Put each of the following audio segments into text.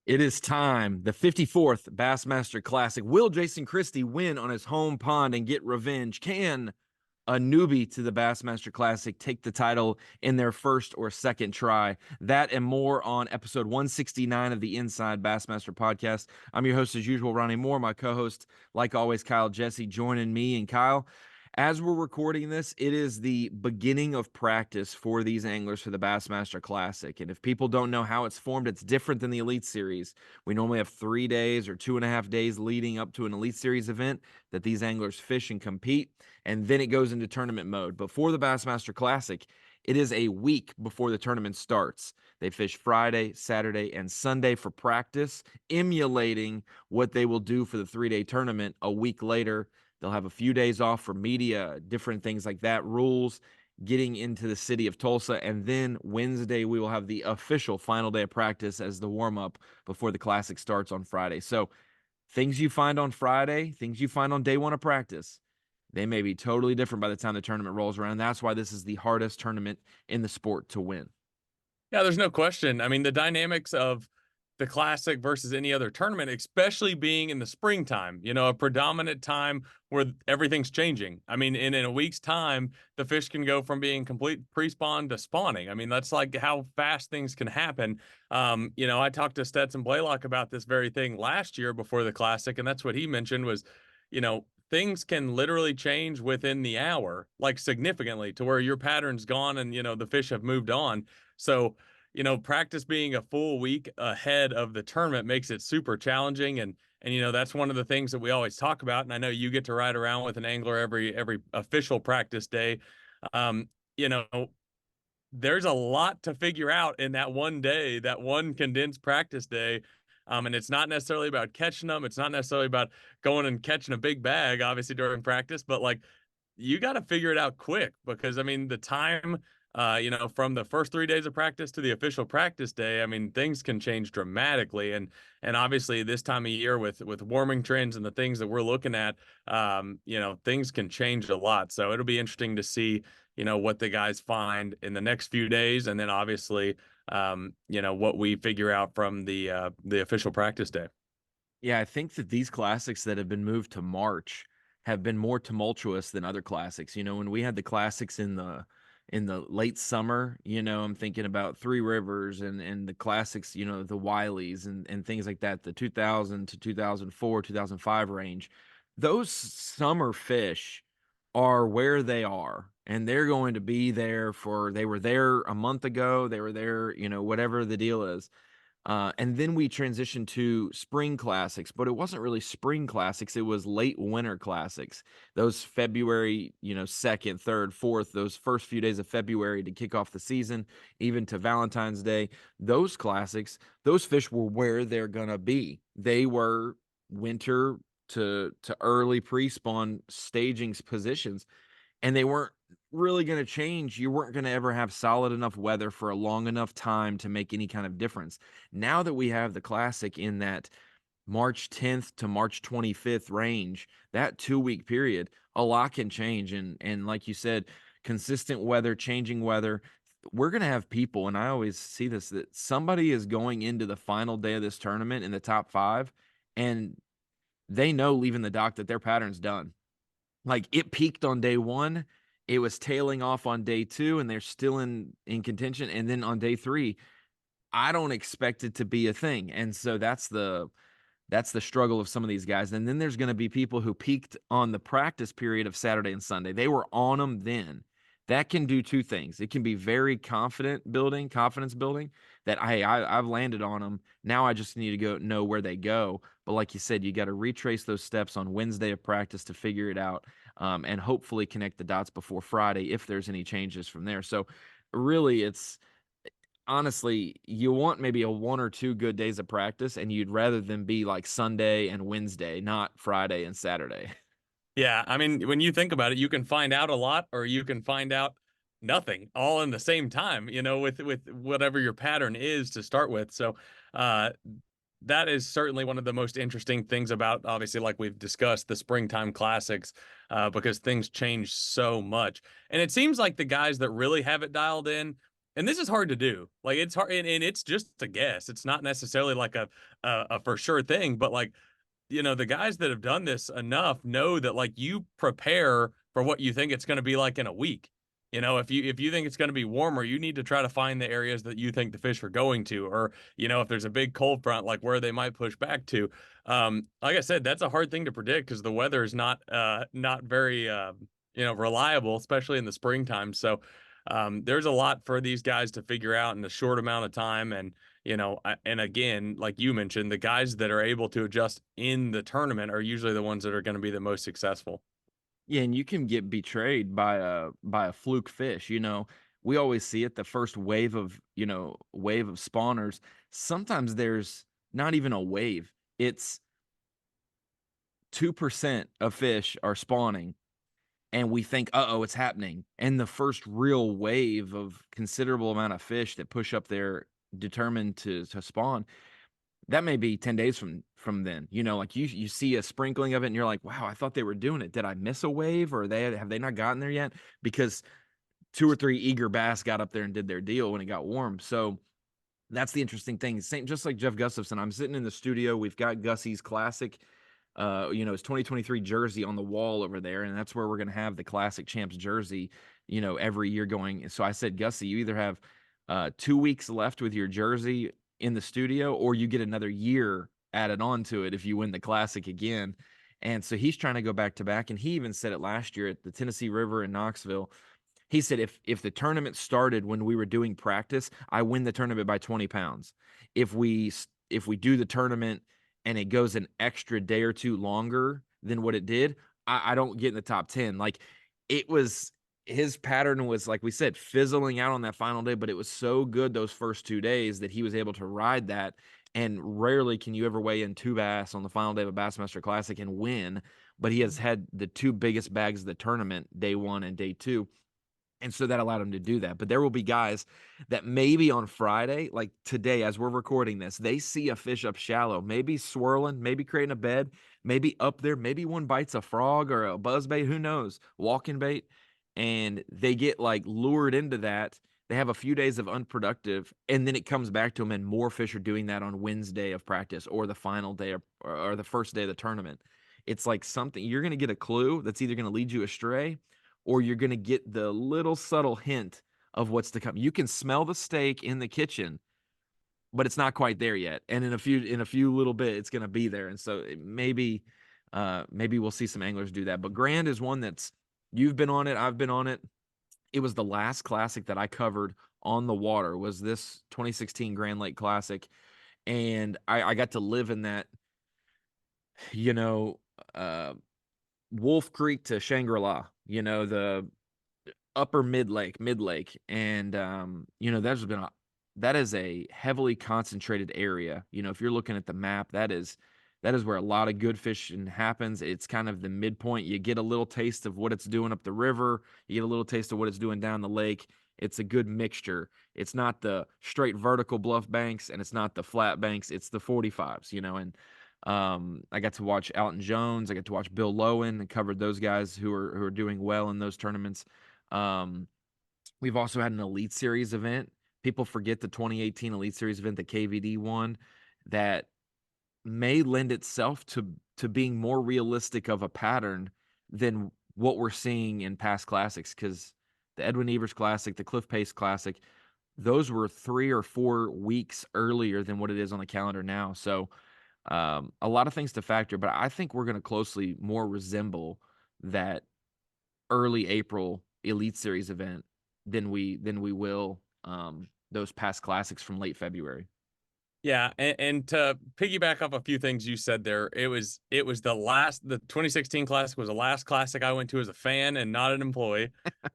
It is time. The 54th Bassmaster Classic. Will Jason Christie win on his home pond and get revenge? Can a newbie to the Bassmaster Classic take the title in their first or second try? That and more on episode 169 of the Inside Bassmaster Podcast. I'm your host, as usual, Ronnie Moore. My co-host, like always, Kyle Jessie, joining me. And Kyle, as we're recording this, it is the beginning of practice for these anglers for the Bassmaster Classic. And if people don't know how it's formed, it's different than the Elite Series. We normally have 3 days or 2.5 days leading up to an Elite Series event that these anglers fish and compete, and then it goes into tournament mode. But for the Bassmaster Classic, it is a week before the tournament starts. They fish Friday, Saturday, and Sunday for practice, emulating what they will do for the 3-day tournament a week later. They'll have a few days off for media, different things like that, rules, getting into the city of Tulsa. And then Wednesday, we will have the official final day of practice as the warm-up before the Classic starts on Friday. So things you find on Friday, things you find on day one of practice, they may be totally different by the time the tournament rolls around. That's why this is the hardest tournament in the sport to win. Yeah, there's no question. I mean, the dynamics of the Classic versus any other tournament, especially being in the springtime, a predominant time where everything's changing. I mean, in a week's time, the fish can go from being complete pre-spawn to spawning. I mean, that's like how fast things can happen. I talked to Stetson Blaylock about this very thing last year before the Classic, and that's what he mentioned was, things can literally change within the hour, like significantly, to where your pattern's gone and, the fish have moved on. So, practice being a full week ahead of the tournament makes it super challenging. And that's one of the things that we always talk about. And I know you get to ride around with an angler every official practice day. Um, you know, there's a lot to figure out in that one day, that one condensed practice day. And it's not necessarily about catching them. It's not necessarily about going and catching a big bag, obviously, during practice, but like, you got to figure it out quick because, I mean, the time, from the first 3 days of practice to the official practice day, I mean, things can change dramatically. And obviously this time of year with warming trends and the things that we're looking at, things can change a lot. So it'll be interesting to see, what the guys find in the next few days. And then obviously, what we figure out from the official practice day. Yeah, I think that these classics that have been moved to March have been more tumultuous than other classics. When we had the classics in the late summer, I'm thinking about Three Rivers and the classics, the Wileys and things like that, the 2000 to 2004, 2005 range. Those summer fish are where they are, and they're going to be there they were there a month ago, they were there, whatever the deal is. And then we transitioned to spring classics, but it wasn't really spring classics. It was late winter classics. Those February, 2nd, 3rd, 4th, those first few days of February to kick off the season, even to Valentine's Day. Those classics, those fish were where they're going to be. They were winter to early pre-spawn staging positions, and they weren't really going to change. You weren't going to ever have solid enough weather for a long enough time to make any kind of difference. Now that we have the Classic in that March 10th to March 25th range, that 2-week period, a lot can change. And like you said, consistent weather, changing weather, we're going to have people, and I always see this, that somebody is going into the final day of this tournament in the top 5, and they know leaving the dock that their pattern's done. Like, it peaked on day 1, it was tailing off on day 2, and they're still in contention. And then on day 3, I don't expect it to be a thing. And so that's the struggle of some of these guys. And then there's going to be people who peaked on the practice period of Saturday and Sunday. They were on them then. That can do 2 things. It can be very confidence building, that, hey, I've landed on them. Now I just need to go know where they go. But like you said, you got to retrace those steps on Wednesday of practice to figure it out, and hopefully connect the dots before Friday if there's any changes from there. So really, it's honestly, you want maybe a 1 or 2 good days of practice, and you'd rather them be like Sunday and Wednesday, not Friday and Saturday. Yeah, I mean, when you think about it, you can find out a lot or you can find out nothing all in the same time, with whatever your pattern is to start with. So that is certainly one of the most interesting things about, obviously, like we've discussed, the springtime classics, because things change so much. And it seems like the guys that really have it dialed in And this is hard to do. Like it's hard, and it's just a guess. It's not necessarily like a for sure thing, but like the guys that have done this enough know that like you prepare for what you think it's going to be like in a week. If you think it's going to be warmer, you need to try to find the areas that you think the fish are going to, or if there's a big cold front, like where they might push back to. Like I said, that's a hard thing to predict because the weather is not very reliable, especially in the springtime. So there's a lot for these guys to figure out in a short amount of time, and and again, like you mentioned, the guys that are able to adjust in the tournament are usually the ones that are going to be the most successful. Yeah, and you can get betrayed by a fluke fish. We always see it, the first wave of spawners. Sometimes there's not even a wave. It's 2% of fish are spawning and we think, uh-oh, it's happening. And the first real wave of considerable amount of fish that push up there determined to spawn, that may be 10 days from then. Like you see a sprinkling of it and you're like, wow, I thought they were doing it. Did I miss a wave, or have they not gotten there yet? Because two or three eager bass got up there and did their deal when it got warm. So that's the interesting thing. Same, just like Jeff Gustafson, I'm sitting in the studio. We've got Gussie's classic, his 2023 jersey on the wall over there, and that's where we're going to have the classic champs jersey, every year going. So I said, Gussie, you either have 2 weeks left with your jersey in the studio, or you get another year added on to it if you win the classic again. And so he's trying to go back to back. And he even said it last year at the Tennessee River in Knoxville. He said, if the tournament started when we were doing practice, I win the tournament by 20 pounds. If we do the tournament and it goes an extra day or two longer than what it did, I don't get in the top 10. Like, it was, his pattern was, like we said, fizzling out on that final day, but it was so good those first 2 days that he was able to ride that. And rarely can you ever weigh in two bass on the final day of a Bassmaster Classic and win. But he has had the two biggest bags of the tournament, day one and day two. And so that allowed him to do that. But there will be guys that maybe on Friday, like today, as we're recording this, they see a fish up shallow, maybe swirling, maybe creating a bed, maybe up there, maybe one bites a frog or a buzz bait, who knows, walking bait. And they get like lured into that. They have a few days of unproductive, and then it comes back to them, and more fish are doing that on Wednesday of practice or the final day or the first day of the tournament. It's like something you're going to get a clue that's either going to lead you astray, or you're going to get the little subtle hint of what's to come. You can smell the steak in the kitchen, but it's not quite there yet. And in a few little bit, it's going to be there. And so maybe we'll see some anglers do that. But Grand is one that's, you've been on it, I've been on it. It was the last classic that I covered on the water, was this 2016 Grand Lake Classic. And I got to live in that, you know, uh, Wolf Creek to Shangri-La, the upper mid lake. And that is a heavily concentrated area. If you're looking at the map, that is where a lot of good fishing happens. It's kind of the midpoint. You get a little taste of what it's doing up the river, you get a little taste of what it's doing down the lake. It's a good mixture. It's not the straight vertical bluff banks, and it's not the flat banks. It's the 45s, and I got to watch Alton Jones. I got to watch Bill Lowen, and covered those guys who are doing well in those tournaments. Um, we've also had an Elite Series event. People forget the 2018 Elite Series event, the KVD won, that may lend itself to being more realistic of a pattern than what we're seeing in past classics. Because the Edwin Evers Classic, the Cliff Pace Classic, those were 3 or 4 weeks earlier than what it is on the calendar now. So a lot of things to factor, but I think we're going to closely more resemble that early April Elite Series event than we will those past classics from late February. Yeah, and to piggyback off a few things you said there, the 2016 classic was the last classic I went to as a fan and not an employee.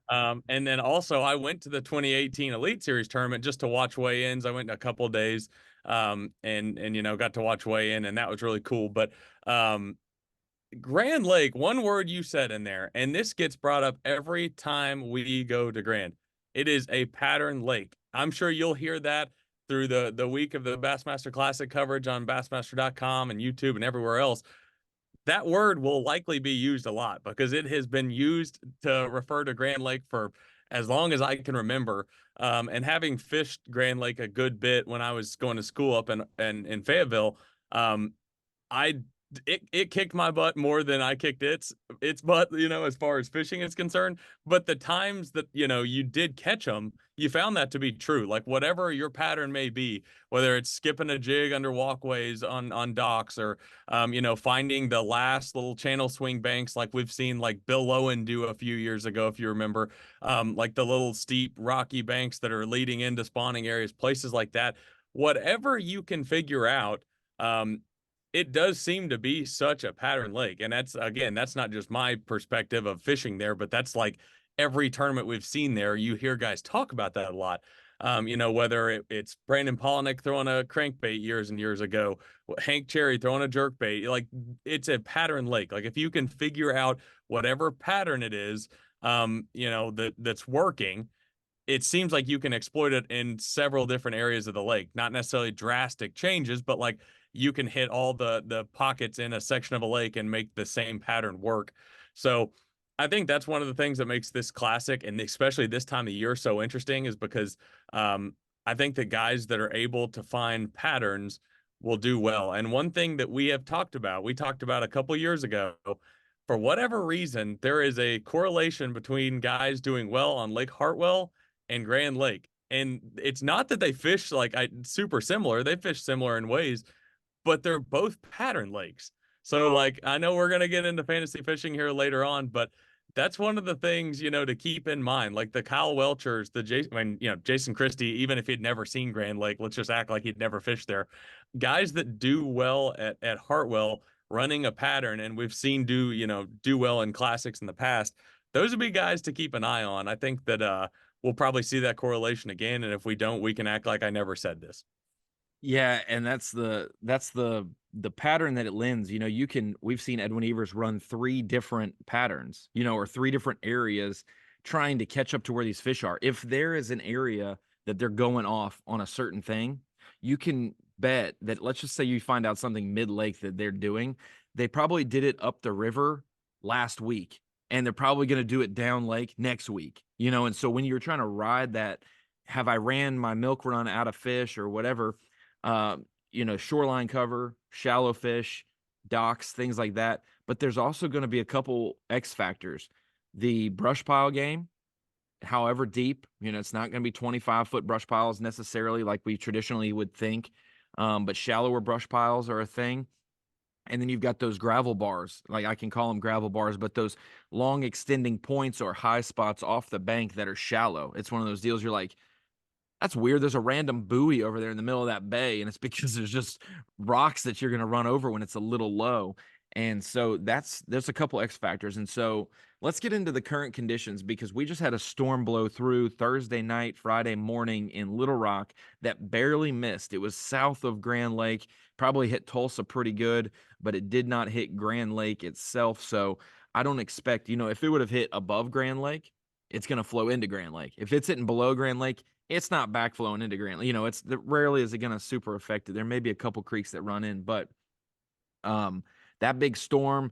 And then also I went to the 2018 Elite Series tournament just to watch weigh-ins. I went a couple of days, and got to watch weigh-in, and that was really cool. But Grand Lake, one word you said in there, and this gets brought up every time we go to Grand. It is a pattern lake. I'm sure you'll hear that through the week of the Bassmaster Classic coverage on Bassmaster.com and YouTube and everywhere else. That word will likely be used a lot because it has been used to refer to Grand Lake for as long as I can remember. And having fished Grand Lake a good bit when I was going to school up in Fayetteville, um, I it kicked my butt more than I kicked its butt, as far as fishing is concerned. But the times that, you did catch them, you found that to be true. Like whatever your pattern may be, whether it's skipping a jig under walkways on docks, or finding the last little channel swing banks like we've seen like Bill Lowen do a few years ago, if you remember, like the little steep rocky banks that are leading into spawning areas, places like that. Whatever you can figure out, um, it does seem to be such a pattern lake. And that's not just my perspective of fishing there, but that's like every tournament we've seen there. You hear guys talk about that a lot. Whether it's Brandon Polnick throwing a crankbait years and years ago, Hank Cherry throwing a jerkbait, like it's a pattern lake. Like if you can figure out whatever pattern it is, that's working, it seems like you can exploit it in several different areas of the lake. Not necessarily drastic changes, but like you can hit all the pockets in a section of a lake and make the same pattern work. So I think that's one of the things that makes this classic, and especially this time of year, so interesting, is because I think the guys that are able to find patterns will do well. And one thing that we talked about a couple years ago, for whatever reason, there is a correlation between guys doing well on Lake Hartwell and Grand Lake. And it's not that they fish like super similar. They fish similar in ways, but they're both pattern lakes. So like I know we're gonna get into fantasy fishing here later on, but that's one of the things, to keep in mind. Like the Kyle Welchers, Jason Christie, even if he'd never seen Grand Lake, let's just act like he'd never fished there. Guys that do well at Hartwell running a pattern, and we've seen do well in classics in the past. Those would be guys to keep an eye on. I think that we'll probably see that correlation again. And if we don't, we can act like I never said this. Yeah, and that's the pattern that it lends. We've seen Edwin Evers run three different patterns, or three different areas trying to catch up to where these fish are. If there is an area that they're going off on a certain thing, you can bet that, let's just say you find out something mid-lake that they're doing, they probably did it up the river last week, and they're probably going to do it down lake next week. And so when you're trying to ride that, have I ran my milk run out of fish or whatever, uh, shoreline cover, shallow fish, docks, things like that. But there's also going to be a couple X factors. The brush pile game, however deep, it's not going to be 25-foot brush piles necessarily like we traditionally would think, but shallower brush piles are a thing. And then you've got those gravel bars, like I can call them gravel bars, but those long extending points or high spots off the bank that are shallow. It's one of those deals you're like, that's weird. There's a random buoy over there in the middle of that bay, and it's because there's just rocks that you're going to run over when it's a little low. And so there's a couple X factors. And so let's get into the current conditions, because we just had a storm blow through Thursday night, Friday morning in Little Rock that barely missed. It was south of Grand Lake, probably hit Tulsa pretty good, but it did not hit Grand Lake itself. So I don't expect, if it would have hit above Grand Lake, it's going to flow into Grand Lake. If it's hitting below Grand Lake, it's not backflowing into Grand Lake. Rarely is it going to super affect it. There may be a couple creeks that run in, but that big storm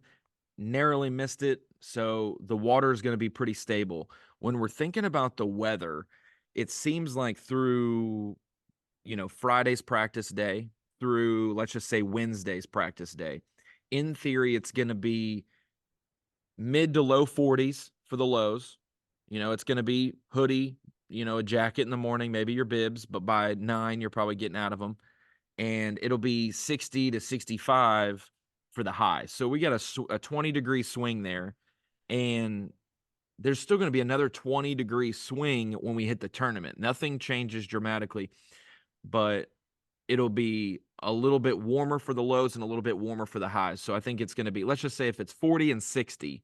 narrowly missed it. So the water is going to be pretty stable. When we're thinking about the weather, it seems like through, Friday's practice day through, let's just say, Wednesday's practice day, in theory, it's going to be mid to low 40s for the lows. It's going to be hoodie, a jacket in the morning, maybe your bibs, but by 9, you're probably getting out of them. And it'll be 60 to 65 for the high. So we got a 20-degree swing there. And there's still going to be another 20-degree swing when we hit the tournament. Nothing changes dramatically, but it'll be a little bit warmer for the lows and a little bit warmer for the highs. So I think it's going to be, let's just say if it's 40 and 60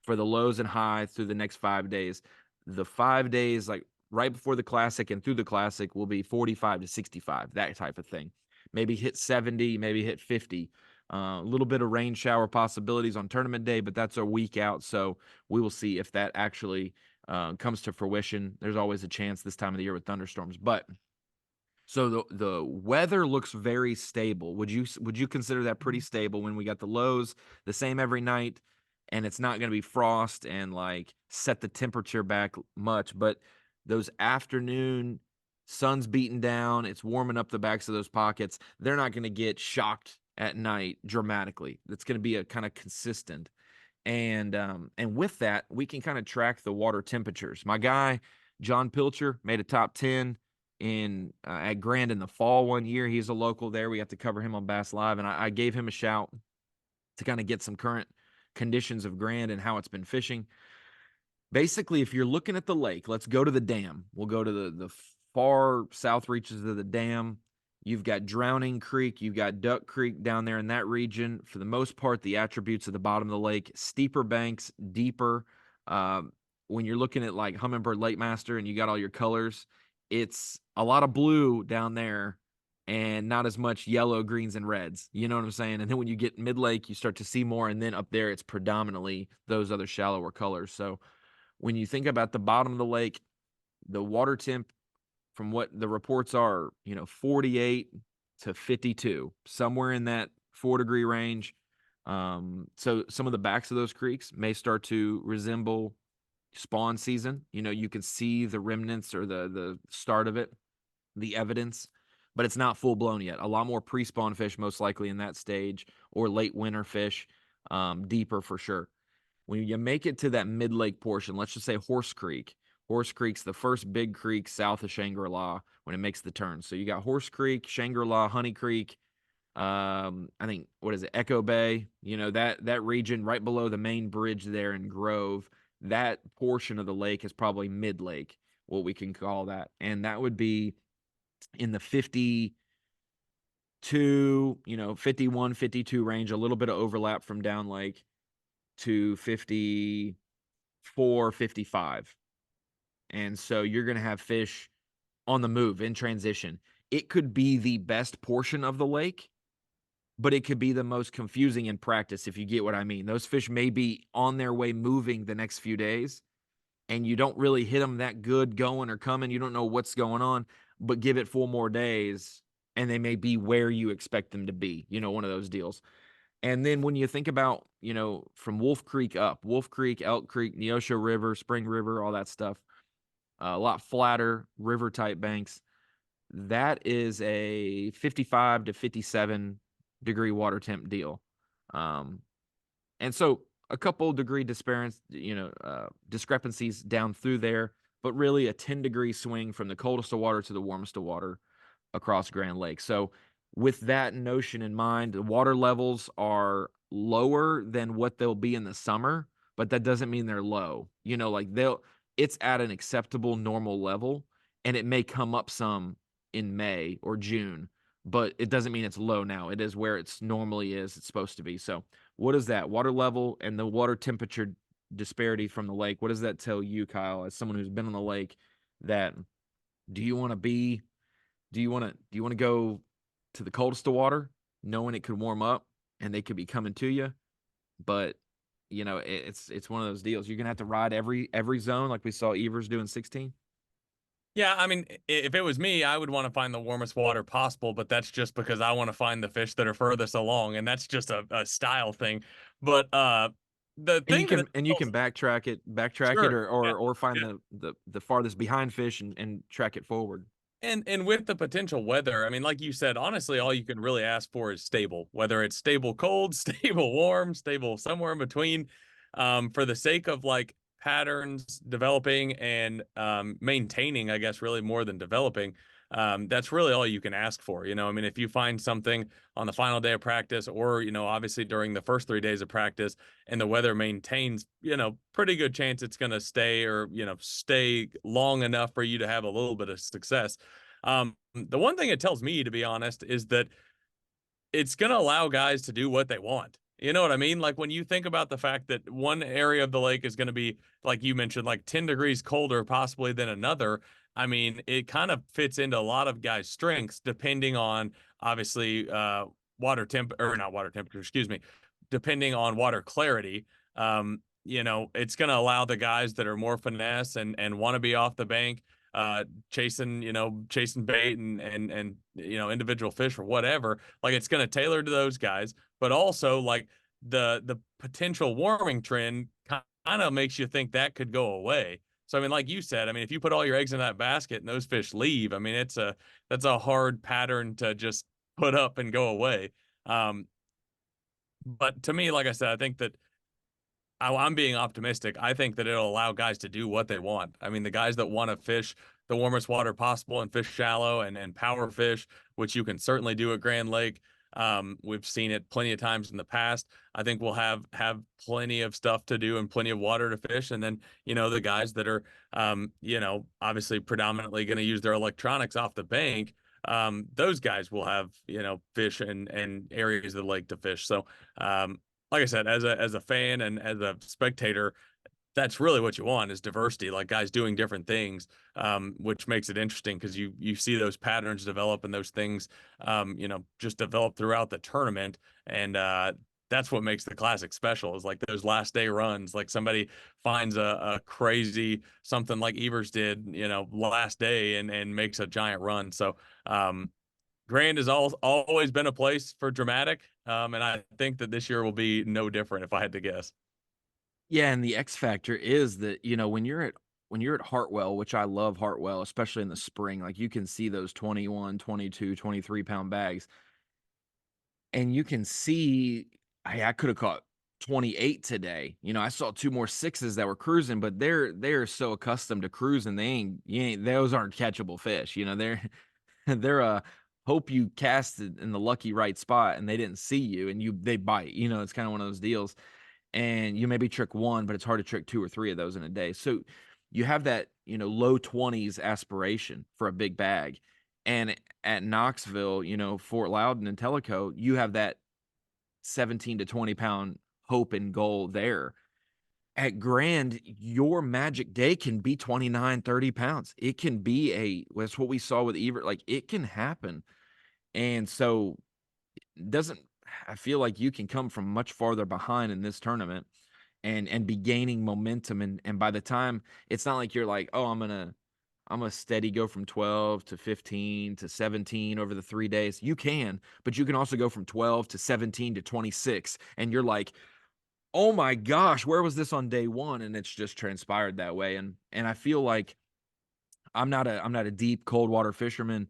for the lows and highs through the next 5 days, the 5 days, like right before the classic and through the classic, will be 45 to 65, that type of thing. Maybe hit 70, maybe hit 50. A little bit of rain shower possibilities on tournament day, but that's a week out. So we will see if that actually comes to fruition. There's always a chance this time of the year with thunderstorms, but so the weather looks very stable. Would you consider that pretty stable when we got the lows the same every night? and it's not going to be frost and like set the temperature back much. But those afternoon sun's beating down, it's warming up the backs of those pockets. They're not going to get shocked at night dramatically. It's going to be a kind of consistent. And with that, we can kind of track the water temperatures. My guy, John Pilcher, made a top 10 in at Grand in the fall one year. He's a local there. We have to cover him on Bass Live, and I gave him a shout to kind of get some current conditions of Grand and how it's been fishing. Basically, if you're looking at the lake, let's go to the dam. We'll go to the far south reaches of the dam. You've got Drowning Creek, you've got Duck Creek down there in that region. For the most part, the attributes of the bottom of the lake, steeper banks, deeper. When you're looking at like Hummingbird Lake Master and you got all your colors, it's a lot of blue down there and not as much yellow, greens, and reds. You know what I'm saying? And then when you get mid lake, you start to see more. And then up there, it's predominantly those other shallower colors. So when you think about the bottom of the lake, the water temp, from what the reports are, 48 to 52, somewhere in that 4-degree range. So some of the backs of those creeks may start to resemble spawn season. You can see the remnants or the start of it, the evidence, but it's not full blown yet. A lot more pre-spawn fish most likely in that stage, or late winter fish, deeper for sure. When you make it to that mid-lake portion, let's just say Horse Creek. Horse Creek's the first big creek south of Shangri-La when it makes the turn. So you got Horse Creek, Shangri-La, Honey Creek, I think, what is it, Echo Bay, that region right below the main bridge there in Grove. That portion of the lake is probably mid-lake, what we can call that. And that would be in the 52, 51, 52 range, a little bit of overlap from down lake to 54, 55. And so you're going to have fish on the move in transition. It could be the best portion of the lake, but it could be the most confusing in practice, if you get what I mean. Those fish may be on their way moving the next few days, and you don't really hit them that good going or coming. You don't know what's going on, but give it 4 more days, and they may be where you expect them to be, one of those deals. And then when you think about, from Wolf Creek up, Wolf Creek, Elk Creek, Neosho River, Spring River, all that stuff, a lot flatter river type banks. That is a 55 to 57-degree water temp deal. And so a couple degree discrepancies down through there, but really a 10-degree swing from the coldest of water to the warmest of water across Grand Lake. So with that notion in mind, the water levels are lower than what they'll be in the summer, but that doesn't mean they're low. It's at an acceptable normal level, and it may come up some in May or June, but it doesn't mean it's low now. It is where it's normally is. It's supposed to be. So what is that water level and the water temperature disparity from the lake? What does that tell you, Kyle, as someone who's been on the lake? That do you want to go to the coldest of water, knowing it could warm up and they could be coming to you? But it's one of those deals. You're gonna have to ride every zone, like we saw Evers doing 16. Yeah, I mean, if it was me, I would want to find the warmest water possible, but that's just because I want to find the fish that are furthest along, and that's just a style thing. But the And you thing that can backtrack it, sure, or yeah, or find yeah. the farthest behind fish and track it forward. And with the potential weather, I mean, like you said, honestly, all you can really ask for is stable, whether it's stable cold, stable warm, stable somewhere in between. For the sake of like patterns developing and maintaining, I guess, really more than developing, that's really all you can ask for. I mean, if you find something on the final day of practice, or, obviously during the first 3 days of practice, and the weather maintains, pretty good chance it's going to stay, or, stay long enough for you to have a little bit of success. The one thing it tells me, to be honest, is that it's going to allow guys to do what they want. You know what I mean? Like when you think about the fact that one area of the lake is going to be, like you mentioned, like 10 degrees colder possibly than another. I mean, it kind of fits into a lot of guys' strengths depending on, obviously, water temp, or not water temperature, excuse me, depending on water clarity. It's going to allow the guys that are more finesse and want to be off the bank, chasing bait and individual fish or whatever. Like, it's going to tailor to those guys, but also like the potential warming trend kind of makes you think that could go away. So I mean, like you said, I mean, if you put all your eggs in that basket and those fish leave, I mean, that's a hard pattern to just put up and go away. Um, but to me, like I said, I think that I'm being optimistic. I think that it'll allow guys to do what they want. I mean, the guys that want to fish the warmest water possible and fish shallow and power fish, which you can certainly do at Grand Lake. We've seen it plenty of times in the past. I think we'll have plenty of stuff to do and plenty of water to fish. And then, the guys that are, obviously predominantly going to use their electronics off the bank, those guys will have, fish and areas of the lake to fish. So, like I said, as a fan and as a spectator, that's really what you want is diversity, like guys doing different things, which makes it interesting because you see those patterns develop and those things, just develop throughout the tournament, and that's what makes the classic special. Is like those last day runs, like somebody finds a crazy something like Evers did, last day and makes a giant run. So Grand has always been a place for dramatic, and I think that this year will be no different if I had to guess. Yeah, and the X factor is that, when you're at Hartwell, which I love Hartwell, especially in the spring, like you can see those 21, 22, 23 pound bags, and you can see, hey, I could have caught 28 today. I saw two more sixes that were cruising, but they're so accustomed to cruising, those aren't catchable fish. They're hope you cast it in the lucky right spot and they didn't see you and they bite. It's kind of one of those deals. And you maybe trick one, but it's hard to trick two or three of those in a day. So you have that, low 20s aspiration for a big bag. And at Knoxville, Fort Loudon and Tellico, you have that 17 to 20 pound hope and goal there. At Grand, your magic day can be 29, 30 pounds. It can be that's what we saw with Evert. Like it can happen. And so doesn't I feel like you can come from much farther behind in this tournament and be gaining momentum and by the time it's not like you're like, oh, I'm a steady go from 12 to 15 to 17 over the 3 days. You can, but you can also go from 12 to 17 to 26 and you're like, oh my gosh, where was this on day one? And it's just transpired that way. And I feel like I'm not a deep cold water fisherman.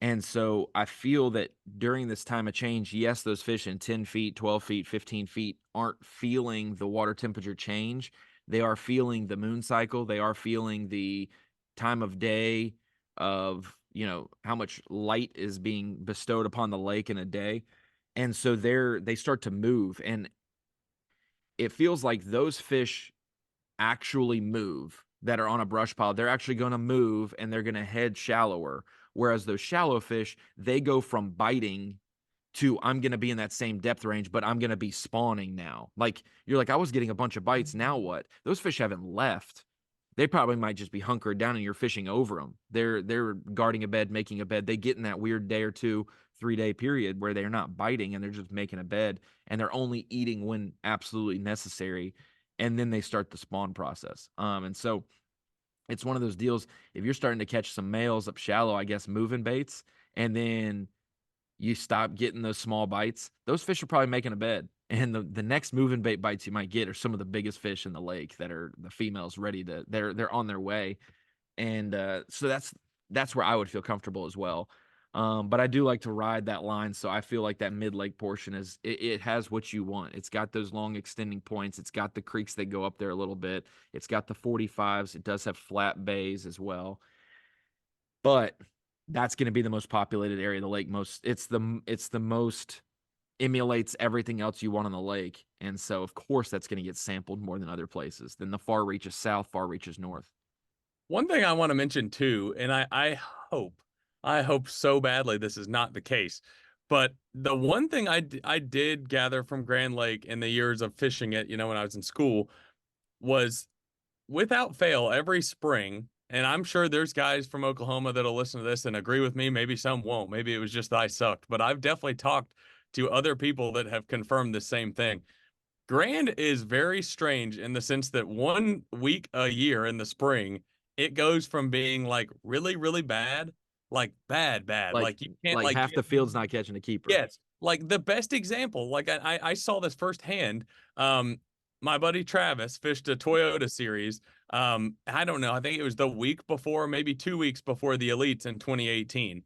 And so I feel that during this time of change, yes, those fish in 10 feet, 12 feet, 15 feet aren't feeling the water temperature change. They are feeling the moon cycle. They are feeling the time of day of, how much light is being bestowed upon the lake in a day. And so they start to move. And it feels like those fish actually move that are on a brush pile. They're actually going to move and they're going to head shallower. Whereas those shallow fish, they go from biting to I'm going to be in that same depth range, but I'm going to be spawning now. Like you're like, I was getting a bunch of bites. Now what? Those fish haven't left. They probably might just be hunkered down and you're fishing over them. They're guarding a bed, making a bed. They get in that weird day or two, 3 day period where they're not biting and they're just making a bed and they're only eating when absolutely necessary. And then they start the spawn process. And so it's one of those deals. If you're starting to catch some males up shallow, I guess moving baits, and then you stop getting those small bites, those fish are probably making a bed. And the next moving bait bites you might get are some of the biggest fish in the lake that are the females ready to they're on their way. And so that's where I would feel comfortable as well. But I do like to ride that line, so I feel like that mid lake portion it has what you want. It's got those long extending points. It's got the creeks that go up there a little bit. It's got the 45s. It does have flat bays as well. But that's going to be the most populated area of the lake. It's the most emulates everything else you want on the lake, and so of course that's going to get sampled more than other places. Then the far reaches south, far reaches north. One thing I want to mention too, and I hope so badly this is not the case, but the one thing I did gather from Grand Lake in the years of fishing it, when I was in school, was without fail every spring, and I'm sure there's guys from Oklahoma that'll listen to this and agree with me, maybe some won't, maybe it was just that I sucked, but I've definitely talked to other people that have confirmed the same thing. Grand is very strange in the sense that 1 week a year in the spring, it goes from being like really, really bad, like bad, bad. Like Like you can't like like half the field's not catching a keeper. yes. Like the best example, like I saw this firsthand. Um, my buddy Travis fished a Toyota series. I don't know. I think it was the week before, maybe 2 weeks before the elites in 2018.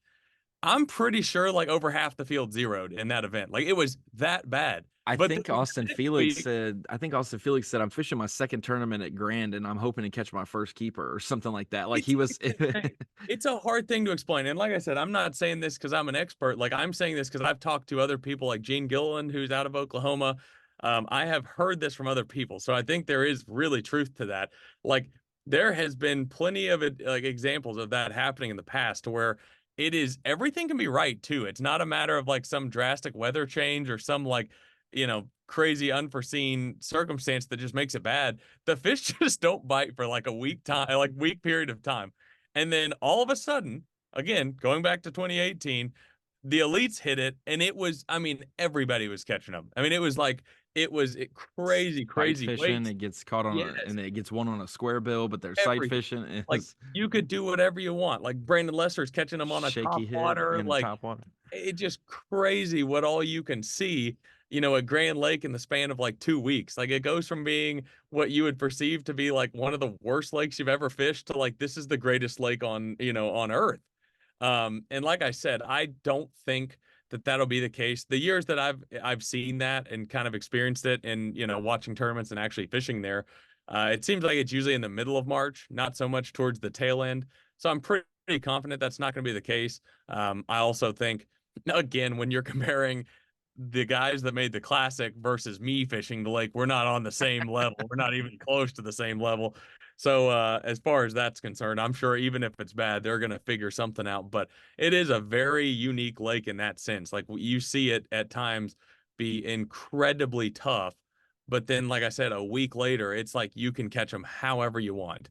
I'm pretty sure like over half the field zeroed in that event. Like it was that bad. But then the next week, I think Austin Felix said, I'm fishing my second tournament at Grand and I'm hoping to catch my first keeper or something like that. Like he was, it's insane. It's a hard thing to explain. And like I said, I'm not saying this because I'm an expert. Like I'm saying this because I've talked to other people like Gene Gilliland, who's out of Oklahoma. I have heard this from other people. So I think there is really truth to that. Like there has been plenty of it, like examples of that happening in the past to where it is everything can be right too. It's not a matter of like some drastic weather change or some like, crazy unforeseen circumstance that just makes it bad. The fish just don't bite for like a week period of time. And then all of a sudden, again, going back to 2018, the elites hit it and it was, I mean, everybody was catching them. I mean, it was crazy, sight crazy fishing. weights. It gets caught on Yes, a, and it gets one on a square bill, but they're sight everything. fishing. Like Is you could do whatever you want. Like Brandon Lester's catching them on a shaky top head water. in the Like top water. it's just crazy what all you can see, at Grand Lake in the span of like 2 weeks. Like it goes from being what you would perceive to be like one of the worst lakes you've ever fished to like this is the greatest lake on earth. And like I said, I don't think that that'll be the case. The years that I've seen that and kind of experienced it and watching tournaments and actually fishing there, it seems like it's usually in the middle of March, not so much towards the tail end. So I'm pretty confident that's not going to be the case. I also think, again, when you're comparing the guys that made the classic versus me fishing the lake, we're not on the same level. We're not even close to the same level. So as far as that's concerned, I'm sure even if it's bad, they're going to figure something out. But it is a very unique lake in that sense. Like you see it at times be incredibly tough, but then, like I said, a week later, it's like you can catch them however you want.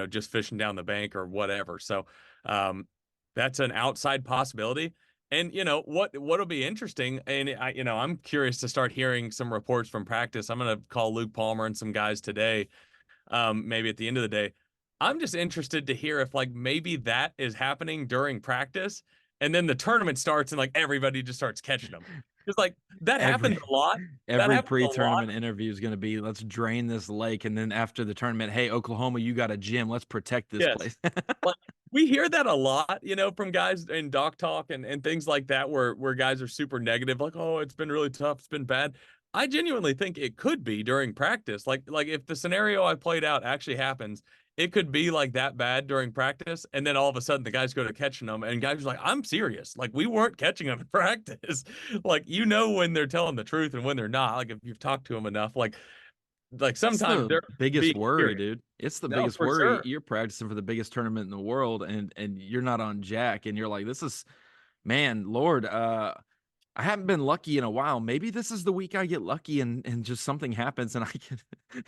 Just fishing down the bank or whatever. So um, that's an outside possibility. And what'll be interesting, and I'm curious to start hearing some reports from practice. I'm gonna call Luke Palmer and some guys today, maybe at the end of the day. I'm just interested to hear if like maybe that is happening during practice, and then the tournament starts and like everybody just starts catching them. Because like that Every happens a lot. That every happens a lot. pre-tournament interview is going to be, let's drain this lake, and then after the tournament, hey Oklahoma, you got a gym, let's protect this Yes. place. Like we hear that a lot, from guys in doc talk and things like that where guys are super negative, like, oh, it's been really tough, it's been bad. I genuinely think it could be during practice. Like if the scenario I played out actually happens, it could be like that bad during practice, and then all of a sudden the guys go to catching them, and guys are like, I'm serious. Like we weren't catching them in practice. Like when they're telling the truth and when they're not. Like if you've talked to them enough, like It's sometimes the they're biggest being worry, serious. dude. It's the No, biggest for worry. sure. You're practicing for the biggest tournament in the world, and you're not on Jack, and you're like, this is, man, Lord, I haven't been lucky in a while. Maybe this is the week I get lucky and just something happens and I can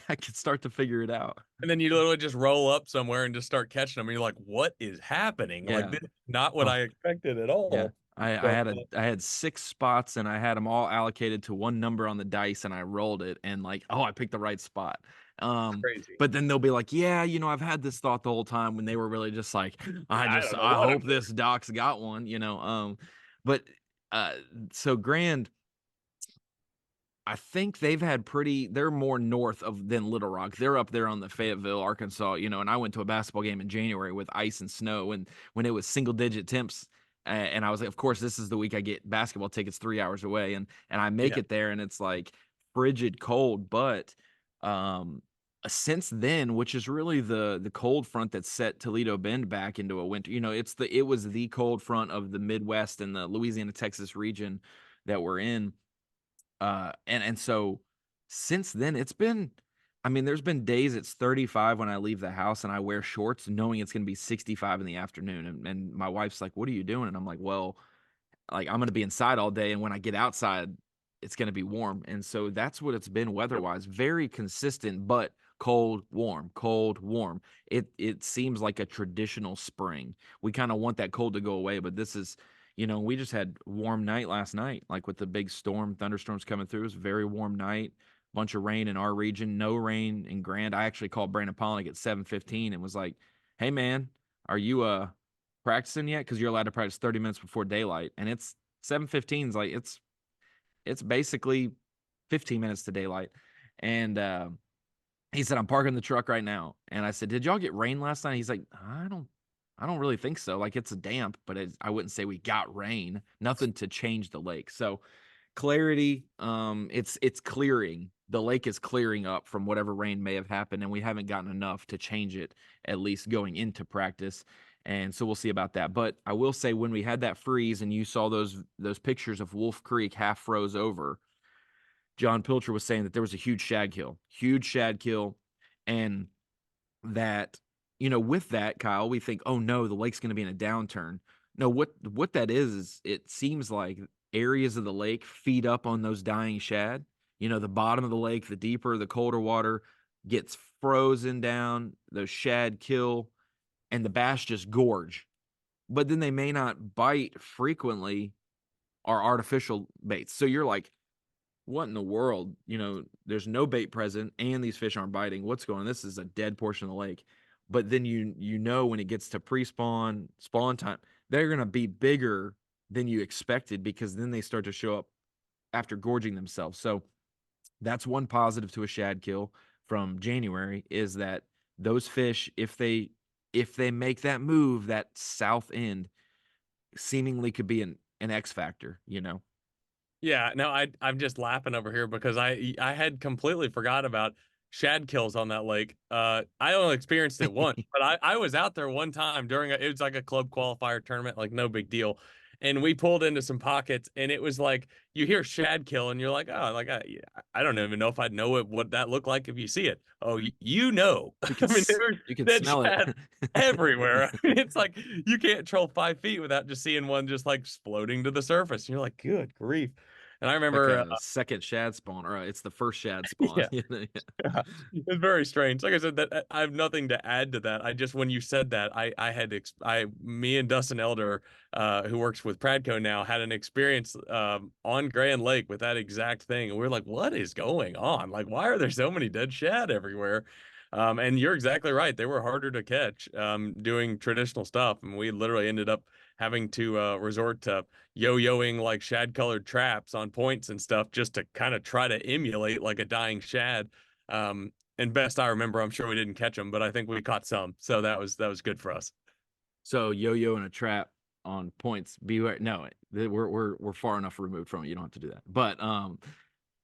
I can start to figure it out. And then you literally just roll up somewhere and just start catching them. And you're like, what is happening? Like, Yeah. this is not what Oh, I expected at yeah. all. I So had I had 6 spots and I had them all allocated to one number on the dice and I rolled it and like, oh, I picked the right spot. crazy. But then they'll be like, yeah, I've had this thought the whole time, when they were really just like, I don't know I what I'm hope doing. this doc's got one. But uh so Grand, I think they're more north of than Little Rock. They're up there on the Fayetteville, Arkansas, and I went to a basketball game in January with ice and snow and when it was single digit temps. And I was like, of course, this is the week I get basketball tickets 3 hours away. And I make Yeah. it there and it's like frigid cold. But um, since then, which is really the cold front that set Toledo Bend back into a winter, it was the cold front of the Midwest and the Louisiana, Texas region that we're in. And so since then there's been days it's 35 when I leave the house and I wear shorts knowing it's going to be 65 in the afternoon, and my wife's like, what are you doing? And I'm like, well, like I'm going to be inside all day, and when I get outside it's going to be warm. And so that's what it's been weather-wise, very consistent, but cold warm, cold warm. It seems like a traditional spring. We kind of want that cold to go away, but this is, we just had warm night last night, like with the big thunderstorms coming through. It was a very warm night, bunch of rain in our region, no rain in Grand. I actually called Brandon Pollock at 7:15 and was like, hey man, are you practicing yet? Because you're allowed to practice 30 minutes before daylight, and it's 7:15 is like it's basically 15 minutes to daylight. And he said, I'm parking the truck right now. And I said, did y'all get rain last night? He's like, I don't really think so. Like it's a damp, but I wouldn't say we got rain. Nothing to change the lake. So clarity, it's clearing. The lake is clearing up from whatever rain may have happened, and we haven't gotten enough to change it, at least going into practice. And so we'll see about that. But I will say, when we had that freeze and you saw those pictures of Wolf Creek half froze over, John Pilcher was saying that there was a huge shad kill, and that, with that, Kyle, we think, oh no, the lake's going to be in a downturn. No, what that is it seems like areas of the lake feed up on those dying shad. The bottom of the lake, the deeper, the colder water gets frozen down, those shad kill, and the bass just gorge. But then they may not bite frequently, are artificial baits. So you're like, what in the world? There's no bait present and these fish aren't biting. What's going on? This is a dead portion of the lake. But then when it gets to pre-spawn, spawn time, they're going to be bigger than you expected, because then they start to show up after gorging themselves. So that's one positive to a shad kill from January, is that those fish, if they make that move, that south end seemingly could be an X factor. Yeah, no, I'm just laughing over here because I had completely forgot about shad kills on that lake. I only experienced it once, but I was out there one time it was like a club qualifier tournament, like no big deal. And we pulled into some pockets, and it was like you hear shad kill, and you're like, oh, like I don't even know if I'd know what that looked like if you see it. Oh, you know, You I can mean, there's you can dead smell it. shad everywhere. I mean, it's like you can't troll 5 feet without just seeing one just like floating to the surface. And you're like, good grief. And I Like remember, a second shad spawn, or it's the first shad spawn. yeah, it's very strange. Like I said, that I have nothing to add to that. I just, when you said that, me and Dustin Elder, who works with Pradco now, had an experience on Grand Lake with that exact thing. And we are like, what is going on? Like, why are there so many dead shad everywhere? And you're exactly right. They were harder to catch doing traditional stuff. And we literally ended up having to resort to yo-yoing like shad colored traps on points and stuff just to kind of try to emulate like a dying shad. And best I remember, I'm sure we didn't catch them, but I think we caught some. So that was good for us. So yo-yo in a trap on points. Beware. No, we're far enough removed from it. You don't have to do that. But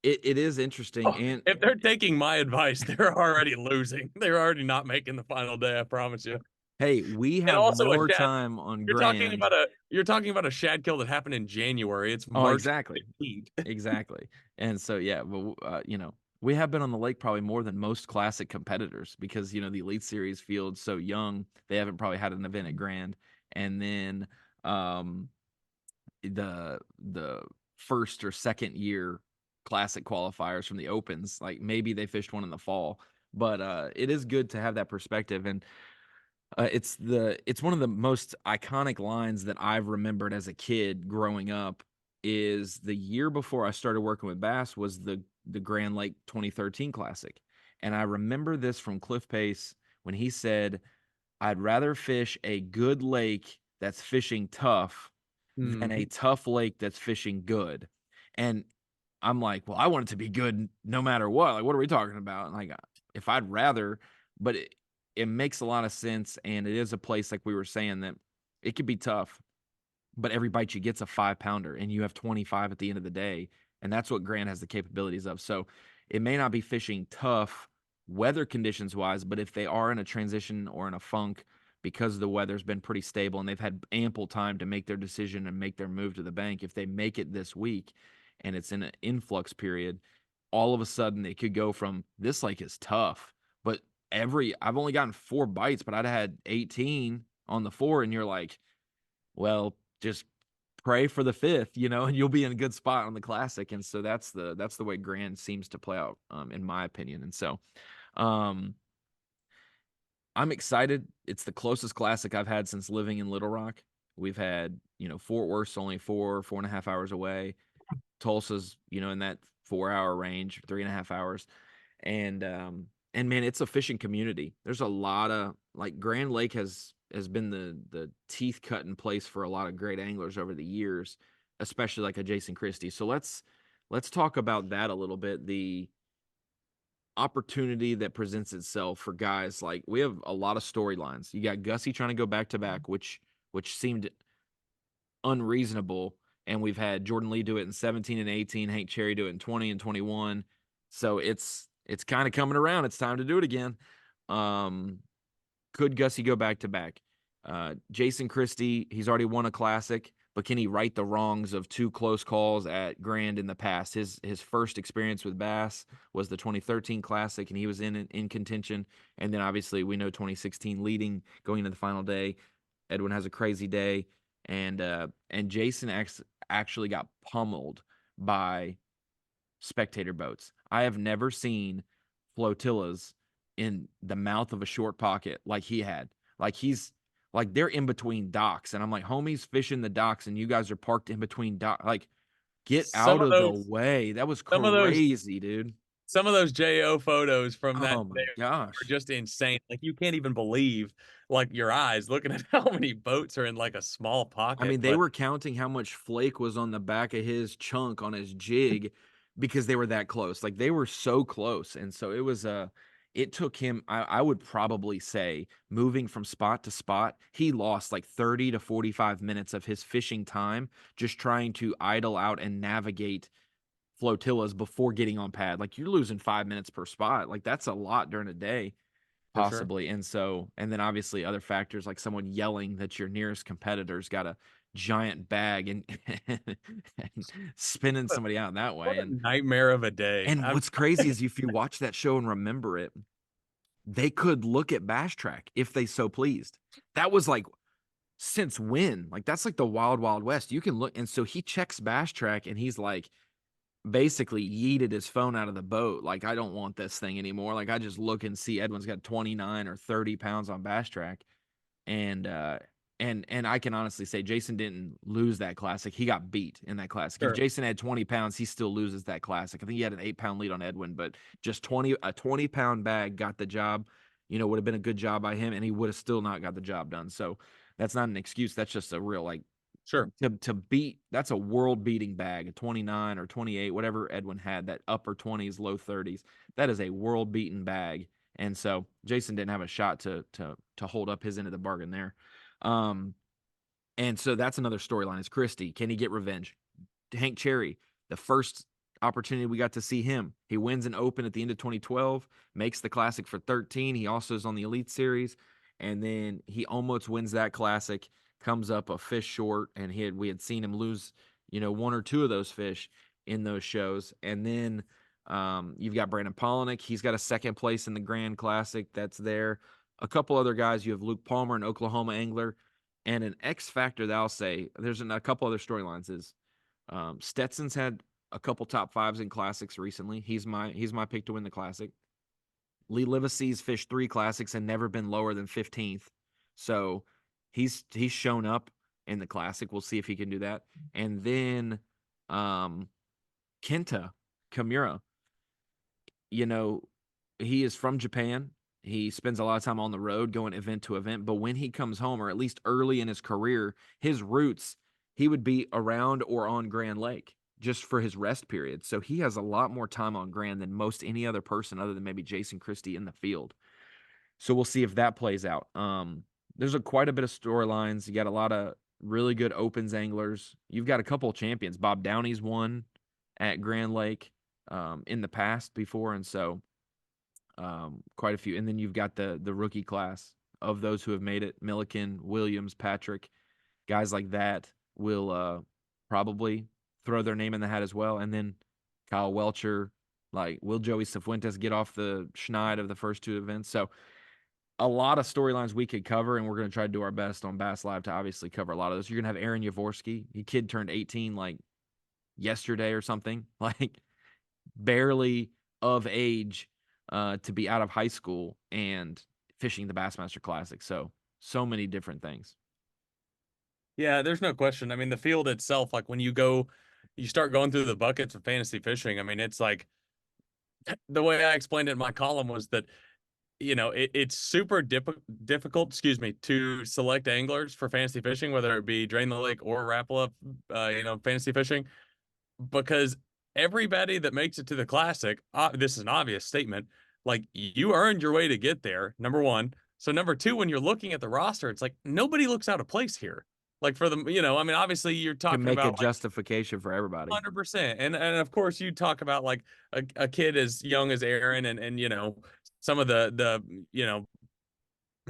it is interesting. Oh, And if they're taking my advice, they're already losing. They're already not making the final day, I promise you. hey, we And have also a more shad. time on You're talking Grand. about a shad kill that happened in January. It's Oh, March exactly. 15th. Exactly. And so, yeah, but we have been on the lake probably more than most classic competitors, because the Elite Series field's so young. They haven't probably had an event at Grand. And then um the first or second year classic qualifiers from the opens, like maybe they fished one in the fall. But it is good to have that perspective. And it's one of the most iconic lines that I've remembered as a kid growing up. Is the year before I started working with Bass was the Grand Lake 2013 Classic. And I remember this from Cliff Pace, when he said, I'd rather fish a good lake that's fishing tough than a Mhm. tough lake that's fishing good. And I'm like, well, I want it to be good no matter what. Like, what are we talking about? And like, if I'd rather, but it makes a lot of sense. And it is a place, like we were saying, that it could be tough, but every bite you get's a 5-pounder, and you have 25 at the end of the day. And that's what Grant has the capabilities of. So it may not be fishing tough weather conditions wise, but if they are in a transition or in a funk, because the weather's been pretty stable and they've had ample time to make their decision and make their move to the bank, if they make it this week and it's in an influx period, all of a sudden it could go from, this lake is tough, but I've only gotten 4 bites, but I'd had 18 on the 4, and you're like, well, just pray for the 5th, and you'll be in a good spot on the classic. And so that's the way Grand seems to play out, in my opinion. And so, um, I'm excited. It's the closest classic I've had since living in Little Rock. We've had, Fort Worth's only 4.5 hours away. Tulsa's, in that 4-hour range, 3.5 hours. And man, it's a fishing community. There's a lot of, like, Grand Lake has been the teeth cut in place for a lot of great anglers over the years. especially like a Jason Christie. So let's talk about that a little bit. The opportunity that presents itself for guys, like we have a lot of storylines. You got Gussie trying to go back to back, which seemed unreasonable. And we've had Jordan Lee do it in 17 and 18, Hank Cherry do it in 20 and 21. So it's kind of coming around. It's time to do it again. Could Gussie go back to back? Jason Christie, he's already won a classic, but can he right the wrongs of two close calls at Grand in the past? His first experience with B.A.S.S was the 2013 classic, and he was in contention. And then obviously we know 2016 leading going into the final day. Edwin has a crazy day, and Jason actually got pummeled by spectator boats. I have never seen flotillas in the mouth of a short pocket like he had. Like they're in between docks, and I'm like, homies fishing the docks, and you guys are parked in between docks. Like, get Some out of of the those, way. That was some of those, crazy, dude. some of those JO photos from that Oh day my are gosh. just insane. Like you can't even believe like your eyes looking at how many boats are in like a small I pocket. mean, they But were counting how much flake was on the back of his chunk on his jig because they were that close. Like they were so close. And so it took him, I would probably say, moving from spot to spot, he lost like 30 to 45 minutes of his fishing time just trying to idle out and navigate flotillas before getting on pad. Like you're losing 5 minutes per spot. Like that's a lot during a day for sure. possibly. And so, and then obviously other factors like someone yelling that your nearest competitor's got a giant bag and, and spinning somebody out that What way. a nightmare of a day. And what's crazy is if you watch that show and remember it, they could look at Bass Track if they so pleased. That was like since when? Like that's like the wild, wild west. You can look, and so he checks Bass Track and he's like, basically yeeted his phone out of the boat. Like, I don't want this thing anymore. Like, I just look and see Edwin's got 29 or 30 pounds on Bass Track. And and I can honestly say Jason didn't lose that classic. He got beat in that classic. If Sure. Jason had 20 pounds, he still loses that classic. I think he had an 8-pound lead on Edwin, but just 20-pound bag got the job. You know, would have been a good job by him, and he would have still not got the job done. So that's not an excuse. That's just a real like Sure. to beat. That's a world beating bag, a 29 or 28, whatever Edwin had, that upper 20s, low 30s. That is a world beaten bag. And so Jason didn't have a shot to hold up his end of the bargain there. Um, and so that's another storyline is Christie. Can he get revenge? Hank Cherry, the first opportunity we got to see him. He wins an Open at the end of 2012, makes the Classic for 13. He also is on the Elite Series, and then he almost wins that Classic, comes up a fish short, and we had seen him lose, one or two of those fish in those shows. And then you've got Brandon Polinick. He's got a second place in the Grand Classic. That's there. A couple other guys. You have Luke Palmer, an Oklahoma angler, and an X factor that I'll say. There's a couple other storylines is Stetson's had a couple top fives in classics recently. He's my pick to win the classic. Lee Livesey's fished 3 classics and never been lower than 15th. So he's shown up in the classic. We'll see if he can do that. And then Kenta Kimura, he is from Japan. He spends a lot of time on the road going event to event, but when he comes home, or at least early in his career, his roots, he would be around or on Grand Lake just for his rest period. So he has a lot more time on Grand than most any other person other than maybe Jason Christie in the field. So we'll see if that plays out. There's quite a bit of storylines. You got a lot of really good opens anglers. You've got a couple of champions. Bob Downey's won at Grand Lake in the past before, and so quite a few. And then you've got the rookie class of those who have made it: Milliken, Williams, Patrick, guys like that will probably throw their name in the hat as well. And then Kyle Welcher, like, will Joey Cifuentes get off the schneid of the first 2 events? So a lot of storylines we could cover, and we're going to try to do our best on Bass Live to obviously cover a lot of those. You're going to have Aaron Yavorsky. He kid turned 18 like yesterday or something, like barely of age to be out of high school and fishing the Bassmaster Classic. So many different things. Yeah, there's no question. I mean, the field itself, like when you start going through the buckets of fantasy fishing, I mean, it's like the way I explained it in my column was that it's super difficult, excuse me, to select anglers for fantasy fishing, whether it be drain the lake or Rapala, fantasy fishing, because everybody that makes it to the classic, this is an obvious statement, like you earned your way to get there, number one. So number two, when you're looking at the roster, it's like nobody looks out of place here. Like for the, I mean, obviously you're Can talking make a about like justification for everybody. 100%. And of course you talk about like a kid as young as Aaron and some of the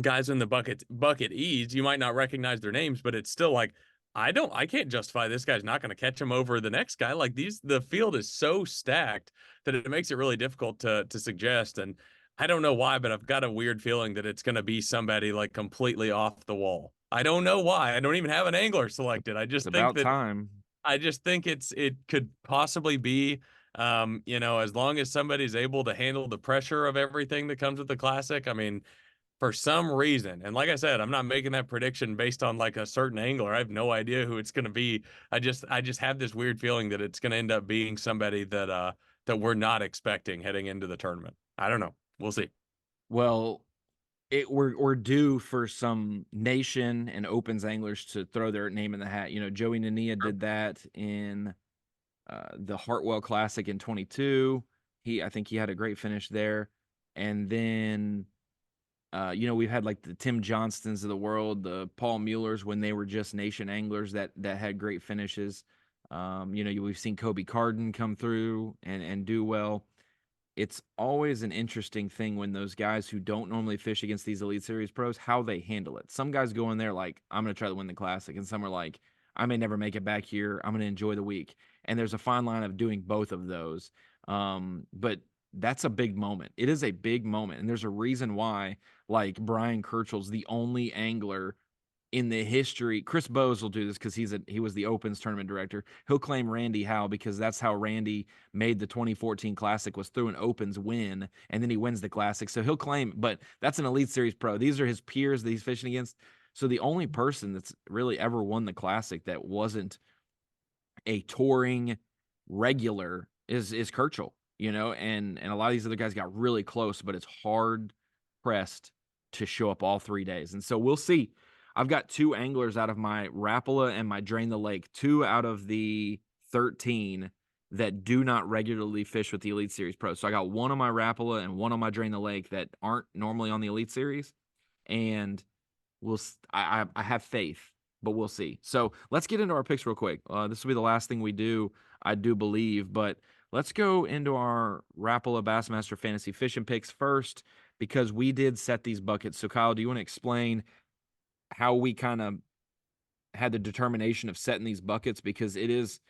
guys in the bucket E's, you might not recognize their names, but it's still like I can't justify this guy's not going to catch him over the next guy. Like the field is so stacked that it makes it really difficult to suggest. And I don't know why, but I've got a weird feeling that it's going to be somebody like completely off the wall. I don't know why. I don't even have an angler selected. It's about time. I just think it could possibly be as long as somebody's able to handle the pressure of everything that comes with the classic. I mean, for some reason, and like I said, I'm not making that prediction based on like a certain angler. I have no idea who it's going to be. I just have this weird feeling that it's going to end up being somebody that we're not expecting heading into the tournament. I don't know. We'll see. Well, we're due for some nation and opens anglers to throw their name in the hat. Joey Nania did that in the Hartwell Classic in 22. I think he had a great finish there. And then we've had like the Tim Johnstons of the world, the Paul Muellers when they were just nation anglers that had great finishes. We've seen Kobe Carden come through and do well. It's always an interesting thing when those guys who don't normally fish against these Elite Series pros, how they handle it. Some guys go in there like, I'm going to try to win the classic. And some are like, I may never make it back here. I'm going to enjoy the week. And there's a fine line of doing both of those. But that's a big moment. It is a big moment. And there's a reason why, like Brian Kirchhoff's the only angler in the history. Chris Bowes will do this because he was the Opens tournament director. He'll claim Randy Howe because that's how Randy made the 2014 Classic, was through an Opens win, and then he wins the Classic. So he'll claim, but that's an Elite Series pro. These are his peers that he's fishing against. So the only person that's really ever won the Classic that wasn't a touring regular is Kirchhoff, and a lot of these other guys got really close, but it's hard pressed to show up all 3 days. And so we'll see. I've got two anglers out of my Rapala and my Drain the Lake, 2 out of the 13 that do not regularly fish with the Elite Series Pro. So I got one on my Rapala and one on my Drain the Lake that aren't normally on the Elite Series. And I have faith, but we'll see. So let's get into our picks real quick. This will be the last thing we do, I do believe, but let's go into our Rapala Bassmaster Fantasy Fishing picks first, because we did set these buckets. So Kyle, do you want to explain how we kind of had the determination of setting these buckets? Because there's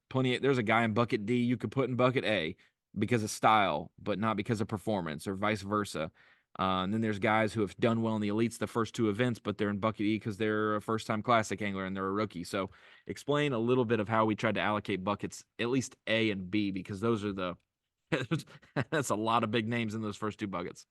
a guy in bucket D you could put in bucket A because of style, but not because of performance, or vice versa. And then there's guys who have done well in the elites the first 2 events, but they're in bucket E because they're a first-time classic angler and they're a rookie. So explain a little bit of how we tried to allocate buckets, at least A and B, because those are that's a lot of big names in those first 2 buckets.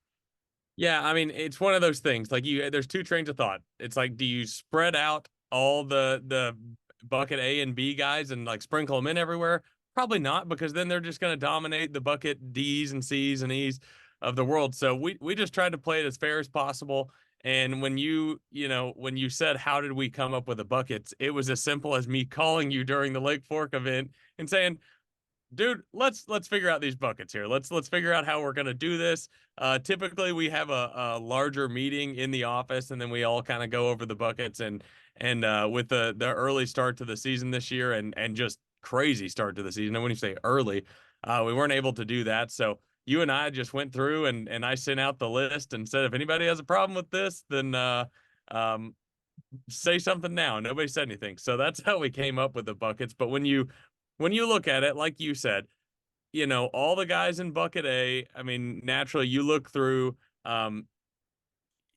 Yeah, I mean, it's one of those things. Like there's two trains of thought. It's like, do you spread out all the bucket A and B guys and like sprinkle them in everywhere? Probably not, because then they're just going to dominate the bucket D's and C's and E's of the world. So we just tried to play it as fair as possible. And when when you said how did we come up with the buckets, it was as simple as me calling you during the Lake Fork event and saying, dude, let's figure out these buckets here. Let's figure out how we're gonna do this. Typically we have a larger meeting in the office, and then we all kind of go over the buckets. And with the early start to the season this year, and just crazy start to the season. And when you say early, we weren't able to do that. So you and I just went through, and I sent out the list and said, if anybody has a problem with this, then um, say something now. Nobody said anything. So that's how we came up with the buckets. But when you look at it, like you said, all the guys in bucket A, I mean, naturally you look through,